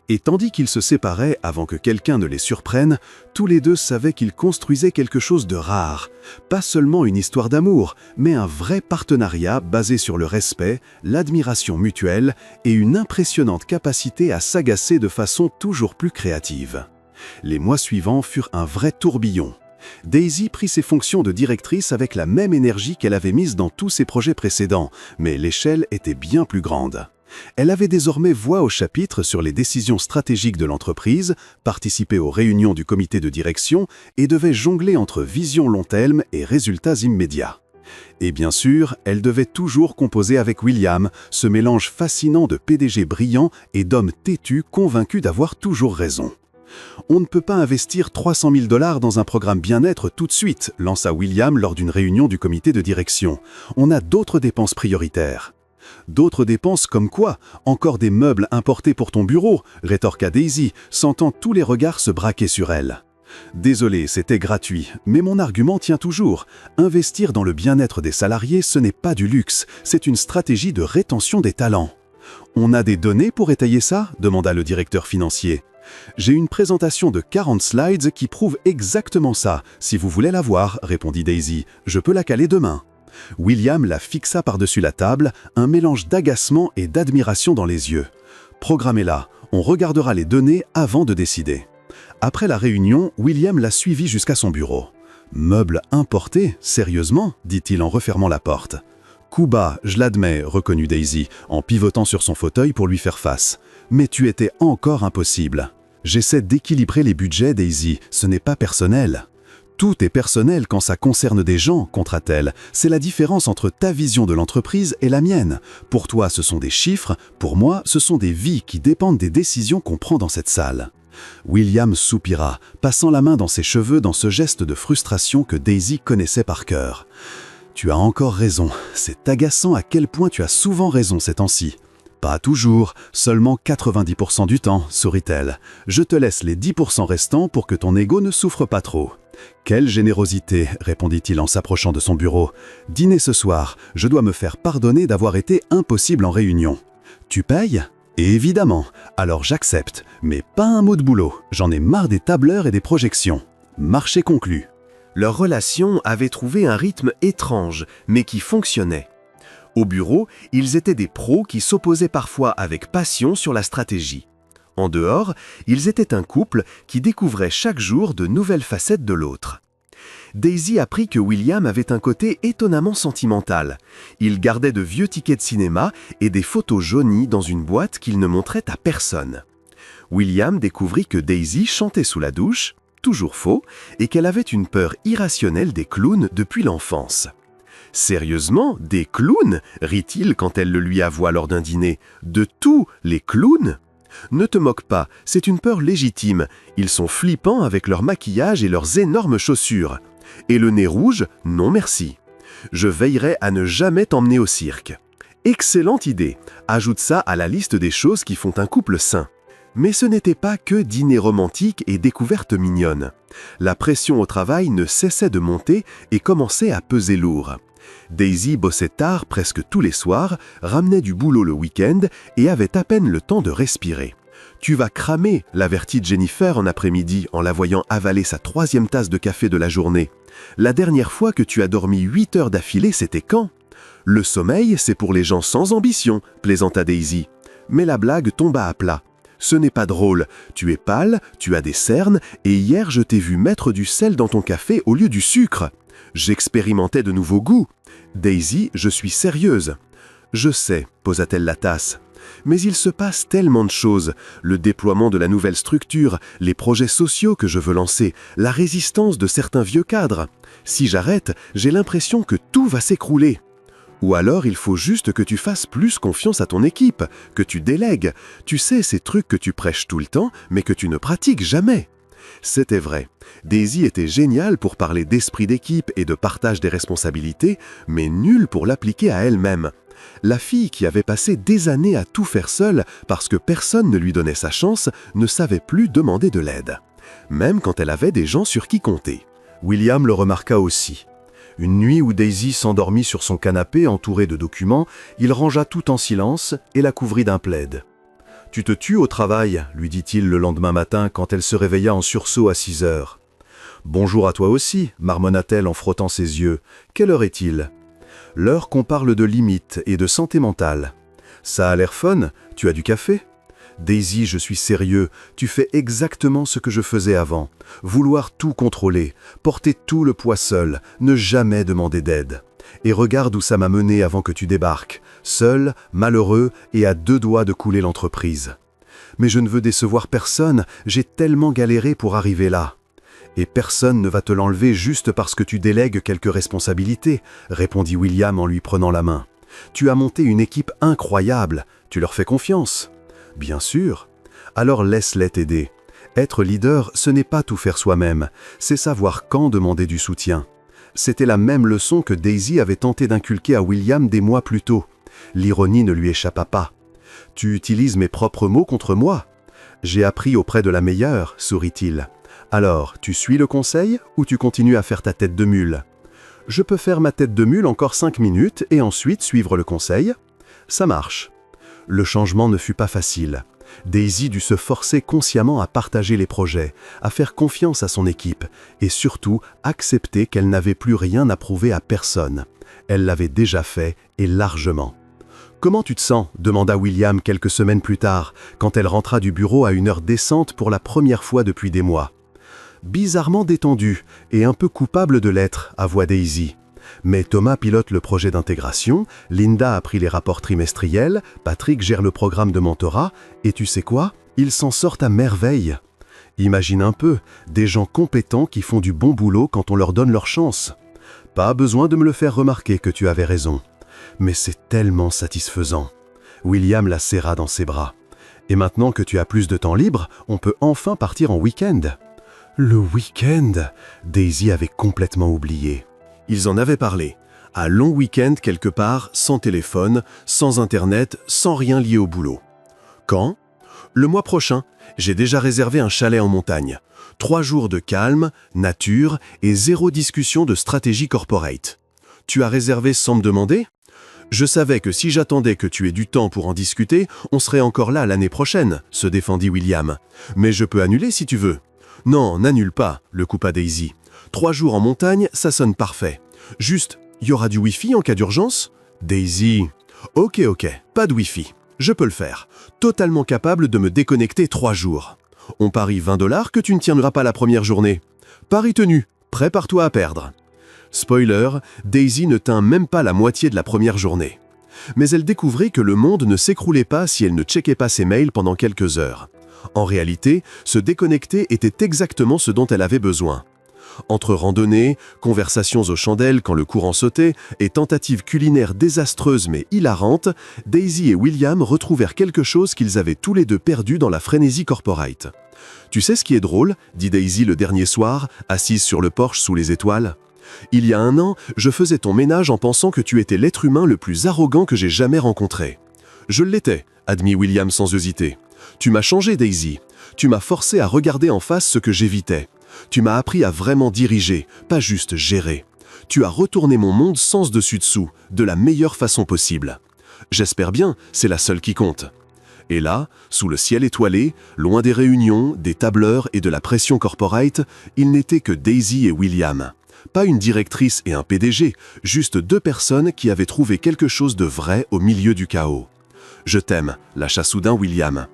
Speaker 2: Et tandis qu'ils se séparaient avant que quelqu'un ne les surprenne, tous les deux savaient qu'ils construisaient quelque chose de rare. Pas seulement une histoire d'amour, mais un vrai partenariat basé sur le respect, l'admiration mutuelle et une impressionnante capacité à s'agacer de façon toujours plus créative. Les mois suivants furent un vrai tourbillon. Daisy prit ses fonctions de directrice avec la même énergie qu'elle avait mise dans tous ses projets précédents, mais l'échelle était bien plus grande. Elle avait désormais voix au chapitre sur les décisions stratégiques de l'entreprise, participait aux réunions du comité de direction et devait jongler entre vision long terme et résultats immédiats. Et bien sûr, elle devait toujours composer avec William, ce mélange fascinant de PDG brillant et d'homme têtu convaincu d'avoir toujours raison. On ne peut pas investir 300 000 $ dans un programme bien-être tout de suite, lança William lors d'une réunion du comité de direction. On a d'autres dépenses prioritaires. D'autres dépenses comme quoi? Encore des meubles importés pour ton bureau, rétorqua Daisy, sentant tous les regards se braquer sur elle. Désolé, c'était gratuit, mais mon argument tient toujours. Investir dans le bien-être des salariés, ce n'est pas du luxe, c'est une stratégie de rétention des talents. On a des données pour étayer ça? Demanda le directeur financier. J'ai une présentation de 40 slides qui prouve exactement ça. Si vous voulez la voir, répondit Daisy, je peux la caler demain. William la fixa par-dessus la table, un mélange d'agacement et d'admiration dans les yeux. Programmez-la, on regardera les données avant de décider. Après la réunion, William la suivit jusqu'à son bureau. « Meubles importés, sérieusement ?» dit-il en refermant la porte. Coup bas, je l'admets, reconnut Daisy, en pivotant sur son fauteuil pour lui faire face. Mais tu étais encore impossible. J'essaie d'équilibrer les budgets, Daisy, ce n'est pas personnel. Tout est personnel quand ça concerne des gens, contra-t-elle. C'est la différence entre ta vision de l'entreprise et la mienne. Pour toi, ce sont des chiffres, pour moi, ce sont des vies qui dépendent des décisions qu'on prend dans cette salle. William soupira, passant la main dans ses cheveux dans ce geste de frustration que Daisy connaissait par cœur. « Tu as encore raison, c'est agaçant à quel point tu as souvent raison ces temps-ci. » « Pas toujours, seulement 90% du temps, sourit-elle. Je te laisse les 10% restants pour que ton ego ne souffre pas trop. » « Quelle générosité, répondit-il en s'approchant de son bureau. Dîner ce soir, je dois me faire pardonner d'avoir été impossible en réunion. Tu payes ? Évidemment, alors j'accepte, mais pas un mot de boulot, j'en ai marre des tableurs et des projections. Marché conclu.
Speaker 1: Leur relation avait trouvé un rythme étrange, mais qui fonctionnait. Au bureau, ils étaient des pros qui s'opposaient parfois avec passion sur la stratégie. En dehors, ils étaient un couple qui découvrait chaque jour de nouvelles facettes de l'autre. Daisy apprit que William avait un côté étonnamment sentimental. Il gardait de vieux tickets de cinéma et des photos jaunies dans une boîte qu'il ne montrait à personne. William découvrit que Daisy chantait sous la douche, toujours faux, et qu'elle avait une peur irrationnelle des clowns depuis l'enfance. « Sérieusement, des clowns » rit-il quand elle le lui avoua lors d'un dîner. « De tous les clowns ?» Ne te moque pas, c'est une peur légitime. Ils sont flippants avec leur maquillage et leurs énormes chaussures. Et le nez rouge, non merci. Je veillerai à ne jamais t'emmener au cirque. Excellente idée. Ajoute ça à la liste des choses qui font un couple sain. Mais ce n'était pas que dîner romantique et découvertes mignonnes. La pression au travail ne cessait de monter et commençait à peser lourd. Daisy bossait tard presque tous les soirs, ramenait du boulot le week-end et avait à peine le temps de respirer. « Tu vas cramer », l'avertit Jennifer en après-midi en la voyant avaler sa 3e tasse de café de la journée. « La dernière fois que tu as dormi 8 heures d'affilée, c'était quand ?»« Le sommeil, c'est pour les gens sans ambition », plaisanta Daisy. Mais la blague tomba à plat. « Ce n'est pas drôle, tu es pâle, tu as des cernes et hier je t'ai vu mettre du sel dans ton café au lieu du sucre. » J'expérimentais de nouveaux goûts. Daisy, je suis sérieuse. Je sais, posa-t-elle la tasse. Mais il se passe tellement de choses. Le déploiement de la nouvelle structure, les projets sociaux que je veux lancer, la résistance de certains vieux cadres. Si j'arrête, j'ai l'impression que tout va s'écrouler. Ou alors il faut juste que tu fasses plus confiance à ton équipe, que tu délègues. Tu sais, ces trucs que tu prêches tout le temps, mais que tu ne pratiques jamais. C'était vrai. Daisy était géniale pour parler d'esprit d'équipe et de partage des responsabilités, mais nulle pour l'appliquer à elle-même. La fille qui avait passé des années à tout faire seule parce que personne ne lui donnait sa chance ne savait plus demander de l'aide, même quand elle avait des gens sur qui compter.
Speaker 3: William le remarqua aussi. Une nuit où Daisy s'endormit sur son canapé entourée de documents, il rangea tout en silence et la couvrit d'un plaid. « Tu te tues au travail », lui dit-il le lendemain matin quand elle se réveilla en sursaut à 6 heures. « Bonjour à toi aussi », marmonna-t-elle en frottant ses yeux. « Quelle heure est-il » ? « L'heure qu'on parle de limites et de santé mentale. »« Ça a l'air fun, tu as du café ?»« Daisy, je suis sérieux, tu fais exactement ce que je faisais avant. Vouloir tout contrôler, porter tout le poids seul, ne jamais demander d'aide. Et regarde où ça m'a mené avant que tu débarques, seul, malheureux et à 2 doigts de couler l'entreprise. Mais je ne veux décevoir personne, j'ai tellement galéré pour arriver là. » « Et personne ne va te l'enlever juste parce que tu délègues quelques responsabilités, » répondit William en lui prenant la main. « Tu as monté une équipe incroyable, tu leur fais confiance. » « Bien sûr. Alors laisse-les t'aider. Être leader, ce n'est pas tout faire soi-même, c'est savoir quand demander du soutien. » C'était la même leçon que Daisy avait tenté d'inculquer à William des mois plus tôt. L'ironie ne lui échappa pas. « Tu utilises mes propres mots contre moi. »« J'ai appris auprès de la meilleure, » sourit-il. « Alors, tu suis le conseil ou tu continues à faire ta tête de mule ? » « Je peux faire ma tête de mule encore 5 minutes et ensuite suivre le conseil. » « Ça marche. » Le changement ne fut pas facile. Daisy dut se forcer consciemment à partager les projets, à faire confiance à son équipe et surtout accepter qu'elle n'avait plus rien à prouver à personne. Elle l'avait déjà fait et largement. « Comment tu te sens ?» demanda William quelques semaines plus tard, quand elle rentra du bureau à une heure décente pour la première fois depuis des mois. « Bizarrement détendue et un peu coupable de l'être », avoua Daisy.
Speaker 1: Mais Thomas pilote le projet d'intégration, Linda a pris les rapports trimestriels, Patrick gère le programme de mentorat, et tu sais quoi? Ils s'en sortent à merveille. Imagine un peu, des gens compétents qui font du bon boulot quand on leur donne leur chance. Pas besoin de me le faire remarquer que tu avais raison. Mais c'est tellement satisfaisant. William la serra dans ses bras. Et maintenant que tu as plus de temps libre, on peut enfin partir en week-end. Le week-end, Daisy avait complètement oublié. Ils en avaient parlé. Un long week-end quelque part, sans téléphone, sans internet, sans rien lié au boulot. Quand? Le mois prochain, j'ai déjà réservé un chalet en montagne. 3 jours de calme, nature et 0 discussion de stratégie corporate. Tu as réservé sans me demander? Je savais que si j'attendais que tu aies du temps pour en discuter, on serait encore là l'année prochaine, se défendit William. Mais je peux annuler si tu veux. Non, n'annule pas, le coupa Daisy. 3 jours en montagne, ça sonne parfait. Juste, y aura du Wi-Fi en cas d'urgence? Daisy. Ok, pas de Wi-Fi. Je peux le faire. Totalement capable de me déconnecter 3 jours. On parie $20 que tu ne tiendras pas la première journée. Pari tenu, prépare-toi à perdre. Spoiler, Daisy ne tint même pas la moitié de la première journée. Mais elle découvrit que le monde ne s'écroulait pas si elle ne checkait pas ses mails pendant quelques heures. En réalité, se déconnecter était exactement ce dont elle avait besoin. Entre randonnées, conversations aux chandelles quand le courant sautait et tentatives culinaires désastreuses mais hilarantes, Daisy et William retrouvèrent quelque chose qu'ils avaient tous les deux perdu dans la frénésie corporate. « Tu sais ce qui est drôle ?» dit Daisy le dernier soir, assise sur le porche sous les étoiles. « Il y a 1 an, je faisais ton ménage en pensant que tu étais l'être humain le plus arrogant que j'ai jamais rencontré. »« Je l'étais », admit William sans hésiter. « Tu m'as changé, Daisy. Tu m'as forcé à regarder en face ce que j'évitais. Tu m'as appris à vraiment diriger, pas juste gérer. Tu as retourné mon monde sens dessus-dessous, de la meilleure façon possible. J'espère bien, c'est la seule qui compte. » Et là, sous le ciel étoilé, loin des réunions, des tableurs et de la pression corporate, il n'était que Daisy et William. Pas une directrice et un PDG, juste 2 personnes qui avaient trouvé quelque chose de vrai au milieu du chaos. « Je t'aime », lâcha soudain William.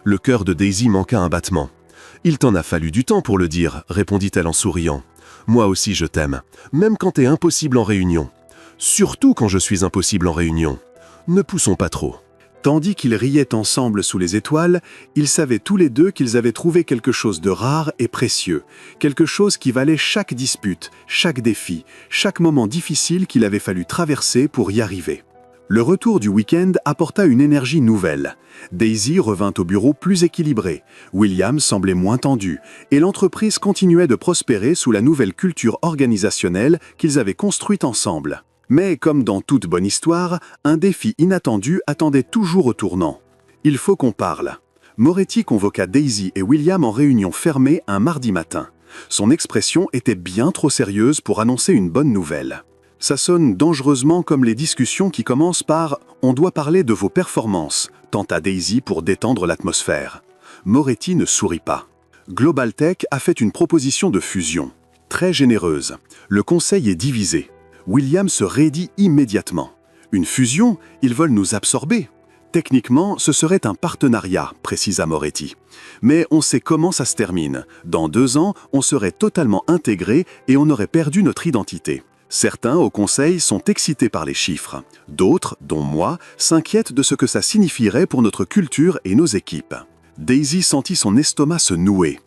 Speaker 1: Le cœur de Daisy manqua un battement. « Il t'en a fallu du temps pour le dire », répondit-elle en souriant. « Moi aussi je t'aime, même quand t'es impossible en réunion. Surtout quand je suis impossible en réunion. Ne poussons pas trop. » Tandis qu'ils riaient ensemble sous les étoiles, ils savaient tous les deux qu'ils avaient trouvé quelque chose de rare et précieux, quelque chose qui valait chaque dispute, chaque défi, chaque moment difficile qu'il avait fallu traverser pour y arriver. Le retour du week-end apporta une énergie nouvelle. Daisy revint au bureau plus équilibrée, William semblait moins tendu, et l'entreprise continuait de prospérer sous la nouvelle culture organisationnelle qu'ils avaient construite ensemble. Mais comme dans toute bonne histoire, un défi inattendu attendait toujours au tournant. « Il faut qu'on parle ». Moretti convoqua Daisy et William en réunion fermée un mardi matin. Son expression était bien trop sérieuse pour annoncer une bonne nouvelle. Ça sonne dangereusement comme les discussions qui commencent par « On doit parler de vos performances », tenta Daisy pour détendre l'atmosphère. Moretti ne sourit pas. Global Tech a fait une proposition de fusion. Très généreuse. Le conseil est divisé. William se raidit immédiatement. Une fusion, ils veulent nous absorber. Techniquement, ce serait un partenariat, précisa Moretti. Mais on sait comment ça se termine. Dans 2 ans, on serait totalement intégrés et on aurait perdu notre identité. Certains au conseil sont excités par les chiffres. D'autres, dont moi, s'inquiètent de ce que ça signifierait pour notre culture et nos équipes. Daisy sentit son estomac se nouer.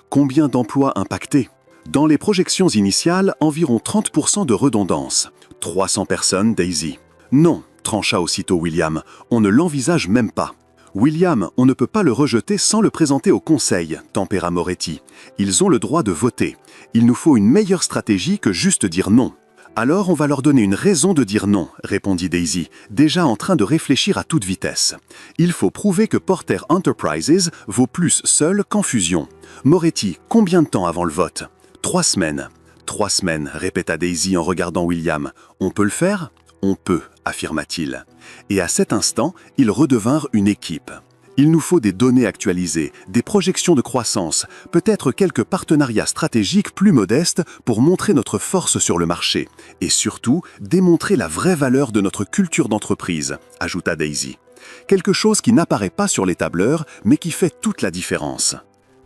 Speaker 1: Combien d'emplois impactés ? Dans les projections initiales, environ 30% de redondance. 300 personnes, Daisy. Non, trancha aussitôt William, on ne l'envisage même pas. William, on ne peut pas le rejeter sans le présenter au conseil, tempéra Moretti. Ils ont le droit de voter. Il nous faut une meilleure stratégie que juste dire non. Alors on va leur donner une raison de dire non, répondit Daisy, déjà en train de réfléchir à toute vitesse. Il faut prouver que Porter Enterprises vaut plus seul qu'en fusion. Moretti, combien de temps avant le vote ? 3 semaines. 3 semaines, répéta Daisy en regardant William. On peut le faire ? On peut, affirma-t-il. Et à cet instant, ils redevinrent une équipe. Il nous faut des données actualisées, des projections de croissance, peut-être quelques partenariats stratégiques plus modestes pour montrer notre force sur le marché. Et surtout, démontrer la vraie valeur de notre culture d'entreprise, ajouta Daisy. Quelque chose qui n'apparaît pas sur les tableurs, mais qui fait toute la différence.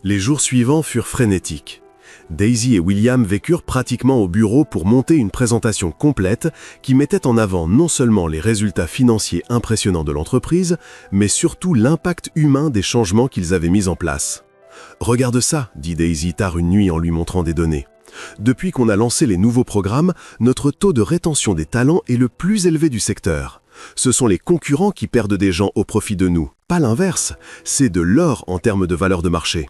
Speaker 1: Les jours suivants furent frénétiques. Daisy et William vécurent pratiquement au bureau pour monter une présentation complète qui mettait en avant non seulement les résultats financiers impressionnants de l'entreprise, mais surtout l'impact humain des changements qu'ils avaient mis en place. « Regarde ça », dit Daisy tard une nuit en lui montrant des données. « Depuis qu'on a lancé les nouveaux programmes, notre taux de rétention des talents est le plus élevé du secteur. Ce sont les concurrents qui perdent des gens au profit de nous, pas l'inverse. C'est de l'or en termes de valeur de marché. »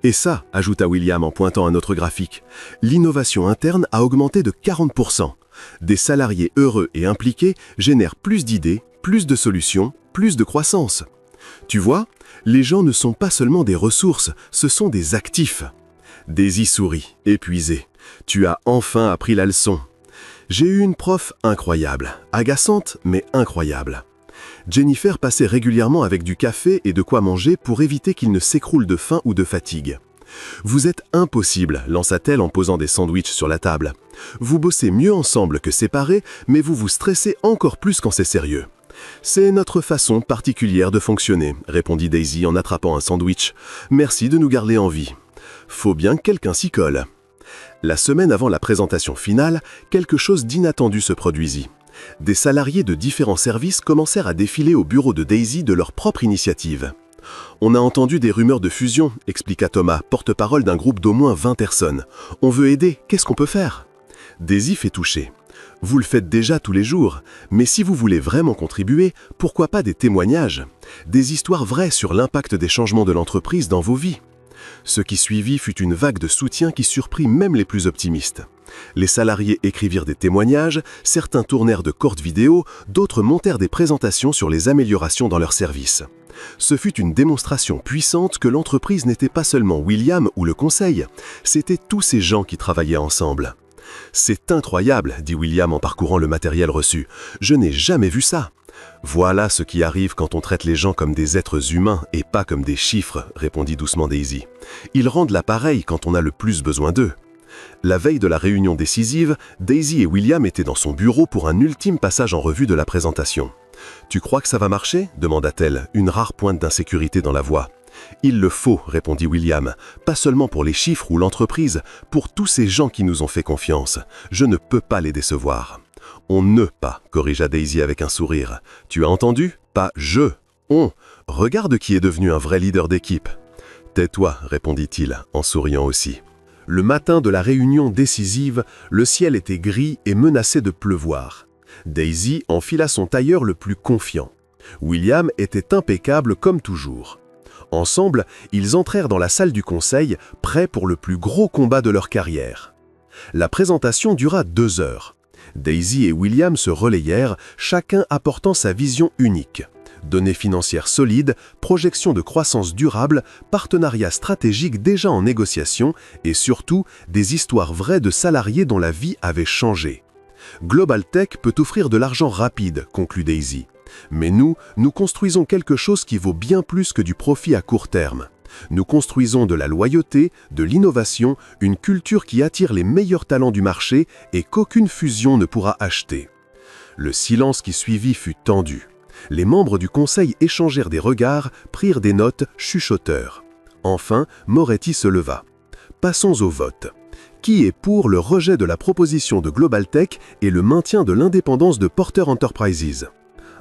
Speaker 1: Et ça, ajouta William en pointant un autre graphique, l'innovation interne a augmenté de 40%. Des salariés heureux et impliqués génèrent plus d'idées, plus de solutions, plus de croissance. Tu vois, les gens ne sont pas seulement des ressources, ce sont des actifs. Daisy sourit, épuisée. Tu as enfin appris la leçon. J'ai eu une prof incroyable, agaçante mais incroyable. Jennifer passait régulièrement avec du café et de quoi manger pour éviter qu'il ne s'écroule de faim ou de fatigue. « Vous êtes impossible », lança-t-elle en posant des sandwichs sur la table. « Vous bossez mieux ensemble que séparés, mais vous vous stressez encore plus quand c'est sérieux. » « C'est notre façon particulière de fonctionner », répondit Daisy en attrapant un sandwich. « Merci de nous garder en vie. Faut bien que quelqu'un s'y colle. » La semaine avant la présentation finale, quelque chose d'inattendu se produisit. Des salariés de différents services commencèrent à défiler au bureau de Daisy de leur propre initiative. « On a entendu des rumeurs de fusion », expliqua Thomas, porte-parole d'un groupe d'au moins 20 personnes. « On veut aider, qu'est-ce qu'on peut faire ?» Daisy fait toucher. « Vous le faites déjà tous les jours, mais si vous voulez vraiment contribuer, pourquoi pas des témoignages, des histoires vraies sur l'impact des changements de l'entreprise dans vos vies ?» Ce qui suivit fut une vague de soutien qui surprit même les plus optimistes. Les salariés écrivirent des témoignages, certains tournèrent de courtes vidéos, d'autres montèrent des présentations sur les améliorations dans leurs services. Ce fut une démonstration puissante que l'entreprise n'était pas seulement William ou le conseil, c'était tous ces gens qui travaillaient ensemble. « C'est incroyable », dit William en parcourant le matériel reçu. « Je n'ai jamais vu ça. » « Voilà ce qui arrive quand on traite les gens comme des êtres humains et pas comme des chiffres, répondit doucement Daisy. Ils rendent l'appareil quand on a le plus besoin d'eux. La veille de la réunion décisive, Daisy et William étaient dans son bureau pour un ultime passage en revue de la présentation. « Tu crois que ça va marcher ?» demanda-t-elle, une rare pointe d'insécurité dans la voix. « Il le faut, répondit William, pas seulement pour les chiffres ou l'entreprise, pour tous ces gens qui nous ont fait confiance. Je ne peux pas les décevoir. » « On ne pas, corrigea Daisy avec un sourire. Tu as entendu? Pas je, on. Regarde qui est devenu un vrai leader d'équipe. Tais-toi, répondit-il, en souriant aussi. Le matin de la réunion décisive, le ciel était gris et menaçait de pleuvoir. Daisy enfila son tailleur le plus confiant. William était impeccable comme toujours. Ensemble, ils entrèrent dans la salle du conseil, prêts pour le plus gros combat de leur carrière. La présentation dura 2 heures. Daisy et William se relayèrent, chacun apportant sa vision unique. Données financières solides, projections de croissance durable, partenariats stratégiques déjà en négociation et surtout des histoires vraies de salariés dont la vie avait changé. Global Tech peut offrir de l'argent rapide, conclut Daisy. Mais nous construisons quelque chose qui vaut bien plus que du profit à court terme. Nous construisons de la loyauté, de l'innovation, une culture qui attire les meilleurs talents du marché et qu'aucune fusion ne pourra acheter. Le silence qui suivit fut tendu. Les membres du conseil échangèrent des regards, prirent des notes, chuchotèrent. Enfin, Moretti se leva. Passons au vote. Qui est pour le rejet de la proposition de Global Tech et le maintien de l'indépendance de Porter Enterprises?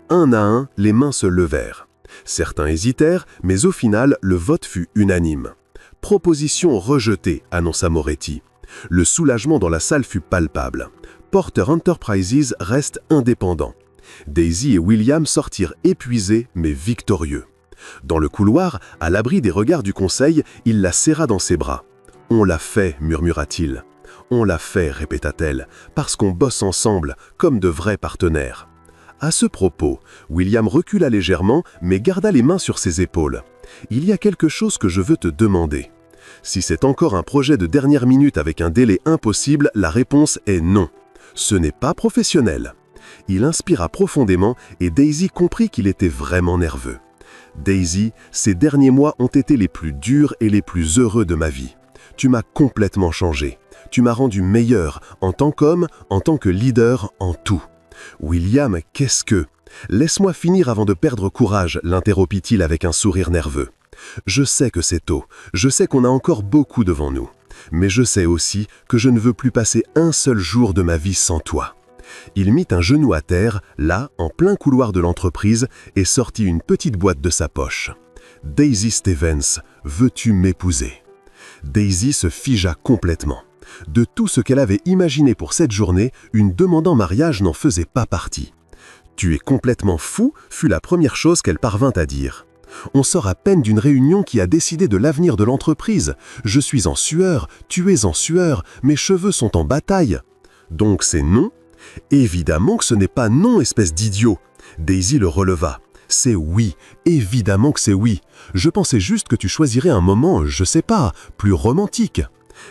Speaker 1: Un à un, les mains se levèrent. Certains hésitèrent, mais au final, le vote fut unanime. « Proposition rejetée », annonça Moretti. Le soulagement dans la salle fut palpable. Porter Enterprises reste indépendant. Daisy et William sortirent épuisés, mais victorieux. Dans le couloir, à l'abri des regards du conseil, il la serra dans ses bras. « On l'a fait », murmura-t-il. « On l'a fait », répéta-t-elle, « parce qu'on bosse ensemble, comme de vrais partenaires. » À ce propos, William recula légèrement, mais garda les mains sur ses épaules. « Il y a quelque chose que je veux te demander. Si c'est encore un projet de dernière minute avec un délai impossible, la réponse est non. Ce n'est pas professionnel. » Il inspira profondément et Daisy comprit qu'il était vraiment nerveux. « Daisy, ces derniers mois ont été les plus durs et les plus heureux de ma vie. Tu m'as complètement changé. Tu m'as rendu meilleur en tant qu'homme, en tant que leader, en tout. » « William, qu'est-ce que... » « Laisse-moi finir avant de perdre courage, l'interrompit-il avec un sourire nerveux. Je sais que c'est tôt, je sais qu'on a encore beaucoup devant nous, mais je sais aussi que je ne veux plus passer un seul jour de ma vie sans toi. » Il mit un genou à terre, là, en plein couloir de l'entreprise, et sortit une petite boîte de sa poche. « Daisy Stevens, veux-tu m'épouser ?» Daisy se figea complètement. De tout ce qu'elle avait imaginé pour cette journée, une demande en mariage n'en faisait pas partie. « Tu es complètement fou » fut la première chose qu'elle parvint à dire. « On sort à peine d'une réunion qui a décidé de l'avenir de l'entreprise. Je suis en sueur, tu es en sueur, mes cheveux sont en bataille. » Donc c'est non ? Évidemment que ce n'est pas non, espèce d'idiot. Daisy le releva. C'est oui, évidemment que c'est oui. Je pensais juste que tu choisirais un moment, je sais pas, plus romantique.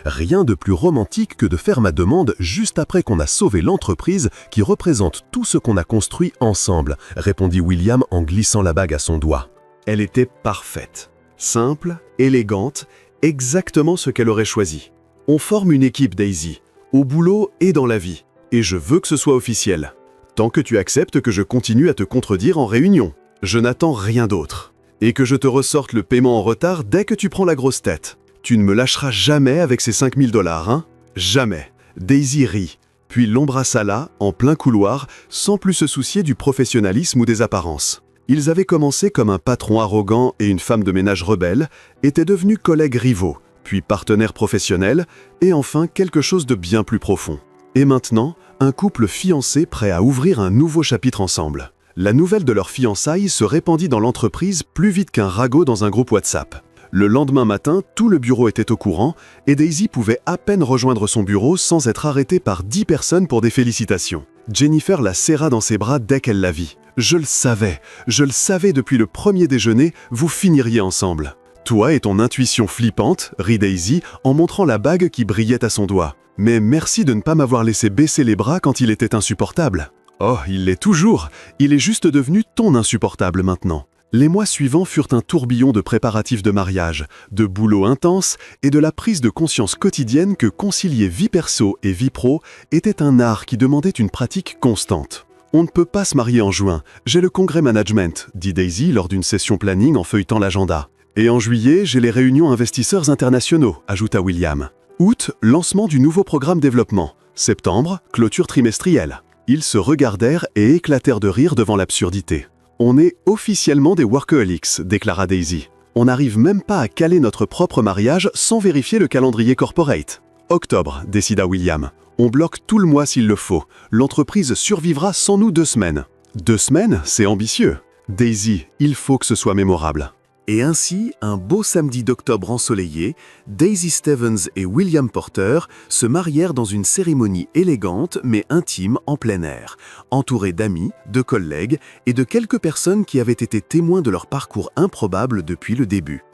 Speaker 1: Rien de plus romantique que de faire ma demande juste après qu'on a sauvé l'entreprise qui représente tout ce qu'on a construit ensemble, répondit William en glissant la bague à son doigt. Elle était parfaite, simple, élégante, exactement ce qu'elle aurait choisi. On forme une équipe, Daisy, au boulot et dans la vie, et je veux que ce soit officiel. Tant que tu acceptes que je continue à te contredire en réunion. Je n'attends rien d'autre. Et que je te ressorte le paiement en retard dès que tu prends la grosse tête. Tu ne me lâcheras jamais avec ces 5 000 $, hein? Jamais. Daisy rit, puis l'embrassa là, en plein couloir, sans plus se soucier du professionnalisme ou des apparences. Ils avaient commencé comme un patron arrogant et une femme de ménage rebelle, étaient devenus collègues rivaux, puis partenaires professionnels, et enfin quelque chose de bien plus profond. Et maintenant, un couple fiancé prêt à ouvrir un nouveau chapitre ensemble. La nouvelle de leur fiançailles se répandit dans l'entreprise plus vite qu'un ragot dans un groupe WhatsApp. Le lendemain matin, tout le bureau était au courant et Daisy pouvait à peine rejoindre son bureau sans être arrêtée par 10 personnes pour des félicitations. Jennifer la serra dans ses bras dès qu'elle la vit. « Je le savais depuis le premier déjeuner, vous finiriez ensemble. » « Toi et ton intuition flippante, rit Daisy en montrant la bague qui brillait à son doigt. « Mais merci de ne pas m'avoir laissé baisser les bras quand il était insupportable. » Oh, il l'est toujours. Il est juste devenu ton insupportable maintenant. Les mois suivants furent un tourbillon de préparatifs de mariage, de boulot intense et de la prise de conscience quotidienne que concilier vie perso et vie pro était un art qui demandait une pratique constante. « On ne peut pas se marier en juin, j'ai le congrès management », dit Daisy lors d'une session planning en feuilletant l'agenda. « Et en juillet, j'ai les réunions investisseurs internationaux », ajouta William. « Août, lancement du nouveau programme développement. Septembre, clôture trimestrielle. » Ils se regardèrent et éclatèrent de rire devant l'absurdité. « On est officiellement des workaholics », déclara Daisy. « On n'arrive même pas à caler notre propre mariage sans vérifier le calendrier corporate. »« Octobre », décida William. « On bloque tout le mois s'il le faut. L'entreprise survivra sans nous 2 semaines. »« 2 semaines, c'est ambitieux. »« Daisy, il faut que ce soit mémorable. » Et ainsi, un beau samedi d'octobre ensoleillé, Daisy Stevens et William Porter se marièrent dans une cérémonie élégante mais intime en plein air, entourés d'amis, de collègues et de quelques personnes qui avaient été témoins de leur parcours improbable depuis le début.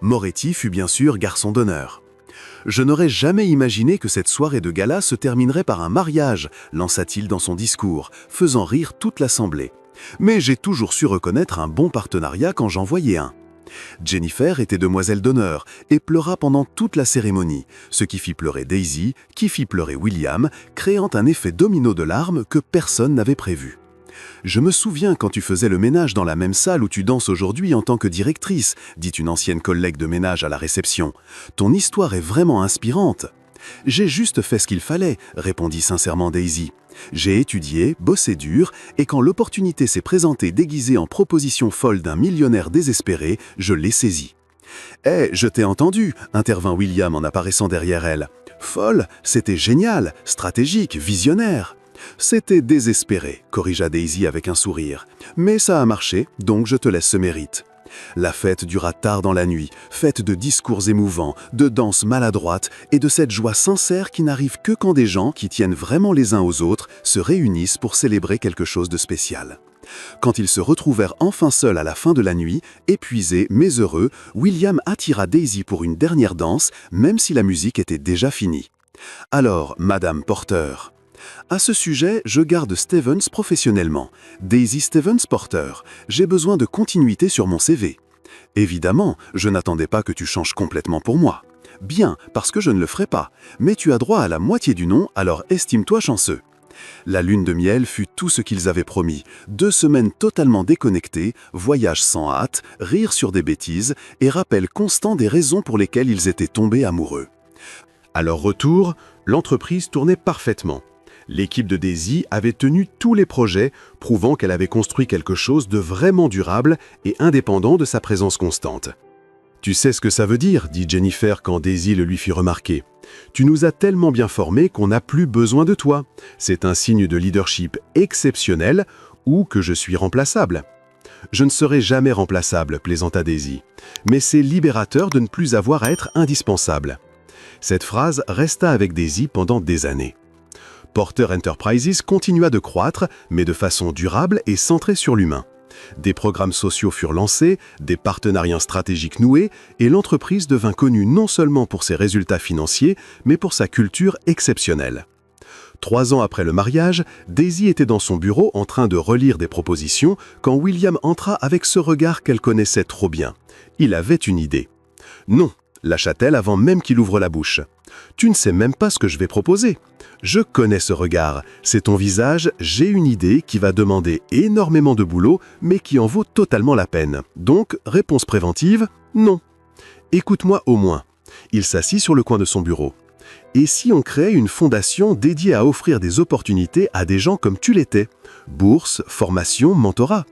Speaker 1: Moretti fut bien sûr garçon d'honneur. « Je n'aurais jamais imaginé que cette soirée de gala se terminerait par un mariage », lança-t-il dans son discours, faisant rire toute l'assemblée. « Mais j'ai toujours su reconnaître un bon partenariat quand j'en voyais un. » Jennifer était demoiselle d'honneur et pleura pendant toute la cérémonie, ce qui fit pleurer Daisy, qui fit pleurer William, créant un effet domino de larmes que personne n'avait prévu. « Je me souviens quand tu faisais le ménage dans la même salle où tu danses aujourd'hui en tant que directrice, dit une ancienne collègue de ménage à la réception. Ton histoire est vraiment inspirante. » « J'ai juste fait ce qu'il fallait, » répondit sincèrement Daisy. « J'ai étudié, bossé dur, et quand l'opportunité s'est présentée déguisée en proposition folle d'un millionnaire désespéré, je l'ai saisie. »« Eh, je t'ai entendu, » intervint William en apparaissant derrière elle. « Folle, c'était génial, stratégique, visionnaire. »« C'était désespéré, » corrigea Daisy avec un sourire. « Mais ça a marché, donc je te laisse ce mérite. » La fête dura tard dans la nuit, faite de discours émouvants, de danses maladroites et de cette joie sincère qui n'arrive que quand des gens qui tiennent vraiment les uns aux autres se réunissent pour célébrer quelque chose de spécial. Quand ils se retrouvèrent enfin seuls à la fin de la nuit, épuisés mais heureux, William attira Daisy pour une dernière danse, même si la musique était déjà finie. « Alors, Madame Porter ?» À ce sujet, je garde Stevens professionnellement. Daisy Stevens Porter. J'ai besoin de continuité sur mon CV. Évidemment, je n'attendais pas que tu changes complètement pour moi. Bien, parce que je ne le ferai pas. Mais tu as droit à la moitié du nom, alors estime-toi chanceux.
Speaker 2: La lune de miel fut tout ce qu'ils avaient promis. 2 semaines totalement déconnectées, voyage sans hâte, rire sur des bêtises et rappel constant des raisons pour lesquelles ils étaient tombés amoureux.
Speaker 1: À leur retour, l'entreprise tournait parfaitement. L'équipe de Daisy avait tenu tous les projets, prouvant qu'elle avait construit quelque chose de vraiment durable et indépendant de sa présence constante. « Tu sais ce que ça veut dire ?» dit Jennifer quand Daisy le lui fit remarquer. « Tu nous as tellement bien formés qu'on n'a plus besoin de toi. C'est un signe de leadership exceptionnel ou que je suis remplaçable. » « Je ne serai jamais remplaçable », plaisanta Daisy. « Mais c'est libérateur de ne plus avoir à être indispensable. » Cette phrase resta avec Daisy pendant des années. Porter Enterprises continua de croître, mais de façon durable et centrée sur l'humain. Des programmes sociaux furent lancés, des partenariats stratégiques noués, et l'entreprise devint connue non seulement pour ses résultats financiers, mais pour sa culture exceptionnelle. 3 ans après le mariage, Daisy était dans son bureau en train de relire des propositions quand William entra avec ce regard qu'elle connaissait trop bien. Il avait une idée. « Non !» lâcha-t-elle avant même qu'il ouvre la bouche. « Tu ne sais même pas ce que je vais proposer. Je connais ce regard. C'est ton visage, j'ai une idée qui va demander énormément de boulot, mais qui en vaut totalement la peine. Donc, réponse préventive, non. Écoute-moi au moins. » Il s'assit sur le coin de son bureau. « Et si on créait une fondation dédiée à offrir des opportunités à des gens comme tu l'étais? Bourse, formation, mentorat. »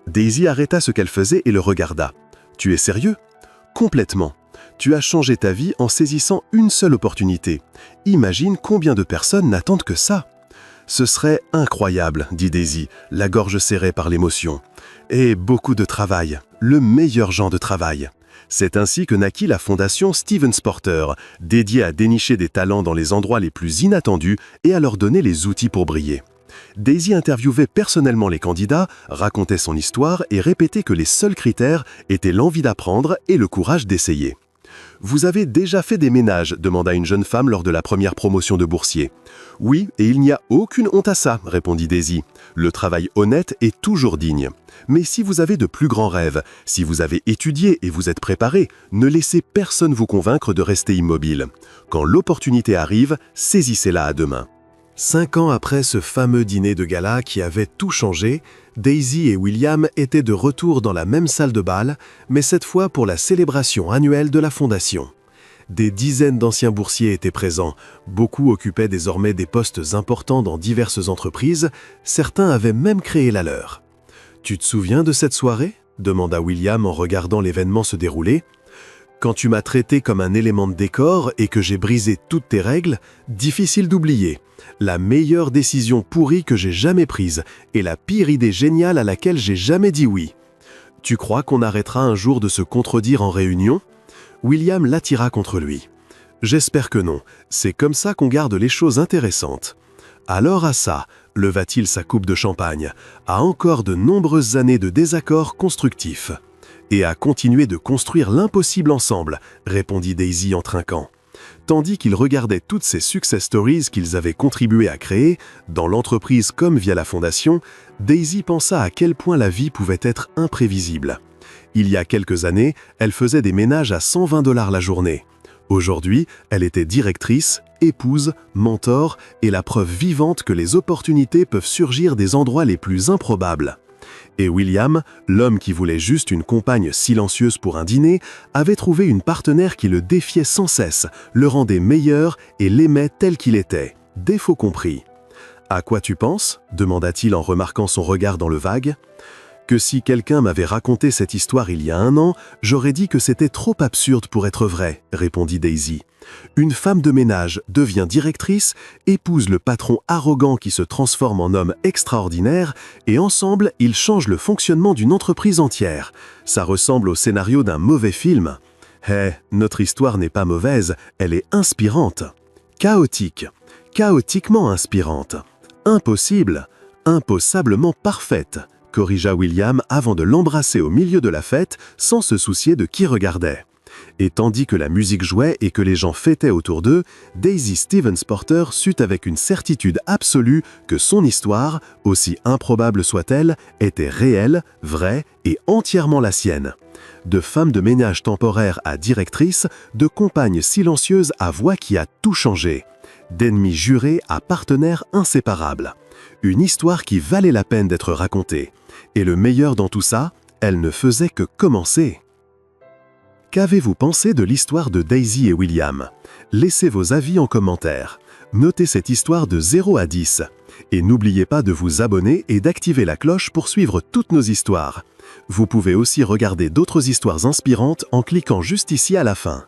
Speaker 1: Daisy arrêta ce qu'elle faisait et le regarda. « Tu es sérieux? » »« Complètement. Tu as changé ta vie en saisissant une seule opportunité. Imagine combien de personnes n'attendent que ça. » « Ce serait incroyable, » dit Daisy, la gorge serrée par l'émotion. « Et beaucoup de travail, le meilleur genre de travail. » C'est ainsi que naquit la fondation Stevens Porter, dédiée à dénicher des talents dans les endroits les plus inattendus et à leur donner les outils pour briller. Daisy interviewait personnellement les candidats, racontait son histoire et répétait que les seuls critères étaient l'envie d'apprendre et le courage d'essayer. « Vous avez déjà fait des ménages ?» demanda une jeune femme lors de la première promotion de boursier. « Oui, et il n'y a aucune honte à ça », répondit Daisy. « Le travail honnête est toujours digne. Mais si vous avez de plus grands rêves, si vous avez étudié et vous êtes préparé, ne laissez personne vous convaincre de rester immobile. Quand l'opportunité arrive, saisissez-la à deux mains. » 5 ans après ce fameux dîner de gala qui avait tout changé, Daisy et William étaient de retour dans la même salle de bal, mais cette fois pour la célébration annuelle de la fondation. Des dizaines d'anciens boursiers étaient présents, beaucoup occupaient désormais des postes importants dans diverses entreprises, certains avaient même créé la leur. « Tu te souviens de cette soirée ?» demanda William en regardant l'événement se dérouler. « Quand tu m'as traité comme un élément de décor et que j'ai brisé toutes tes règles, difficile d'oublier. La meilleure décision pourrie que j'ai jamais prise et la pire idée géniale à laquelle j'ai jamais dit oui. Tu crois qu'on arrêtera un jour de se contredire en réunion ?» William l'attira contre lui. « J'espère que non. C'est comme ça qu'on garde les choses intéressantes. » Alors à ça, leva-t-il sa coupe de champagne, à encore de nombreuses années de désaccords constructifs. « Et à continuer de construire l'impossible ensemble, » répondit Daisy en trinquant. Tandis qu'ils regardaient toutes ces success stories qu'ils avaient contribué à créer, dans l'entreprise comme via la fondation, Daisy pensa à quel point la vie pouvait être imprévisible. Il y a quelques années, elle faisait des ménages à 120 $ la journée. Aujourd'hui, elle était directrice, épouse, mentor et la preuve vivante que les opportunités peuvent surgir des endroits les plus improbables. Et William, l'homme qui voulait juste une compagne silencieuse pour un dîner, avait trouvé une partenaire qui le défiait sans cesse, le rendait meilleur et l'aimait tel qu'il était, défaut compris. « À quoi tu penses ?» demanda-t-il en remarquant son regard dans le vague. « Que si quelqu'un m'avait raconté cette histoire il y a 1 an, j'aurais dit que c'était trop absurde pour être vrai, » répondit Daisy. Une femme de ménage devient directrice, épouse le patron arrogant qui se transforme en homme extraordinaire, et ensemble, ils changent le fonctionnement d'une entreprise entière. Ça ressemble au scénario d'un mauvais film. Notre histoire n'est pas mauvaise, elle est inspirante. Chaotique, chaotiquement inspirante. Impossible, impossablement parfaite, corrigea William avant de l'embrasser au milieu de la fête sans se soucier de qui regardait. Et tandis que la musique jouait et que les gens fêtaient autour d'eux, Daisy Stevens Porter sut avec une certitude absolue que son histoire, aussi improbable soit-elle, était réelle, vraie et entièrement la sienne. De femme de ménage temporaire à directrice, de compagne silencieuse à voix qui a tout changé, d'ennemi juré à partenaire inséparable. Une histoire qui valait la peine d'être racontée. Et le meilleur dans tout ça, elle ne faisait que commencer. Qu'avez-vous pensé de l'histoire de Daisy et William? Laissez vos avis en commentaire. Notez cette histoire de 0 à 10. Et n'oubliez pas de vous abonner et d'activer la cloche pour suivre toutes nos histoires. Vous pouvez aussi regarder d'autres histoires inspirantes en cliquant juste ici à la fin.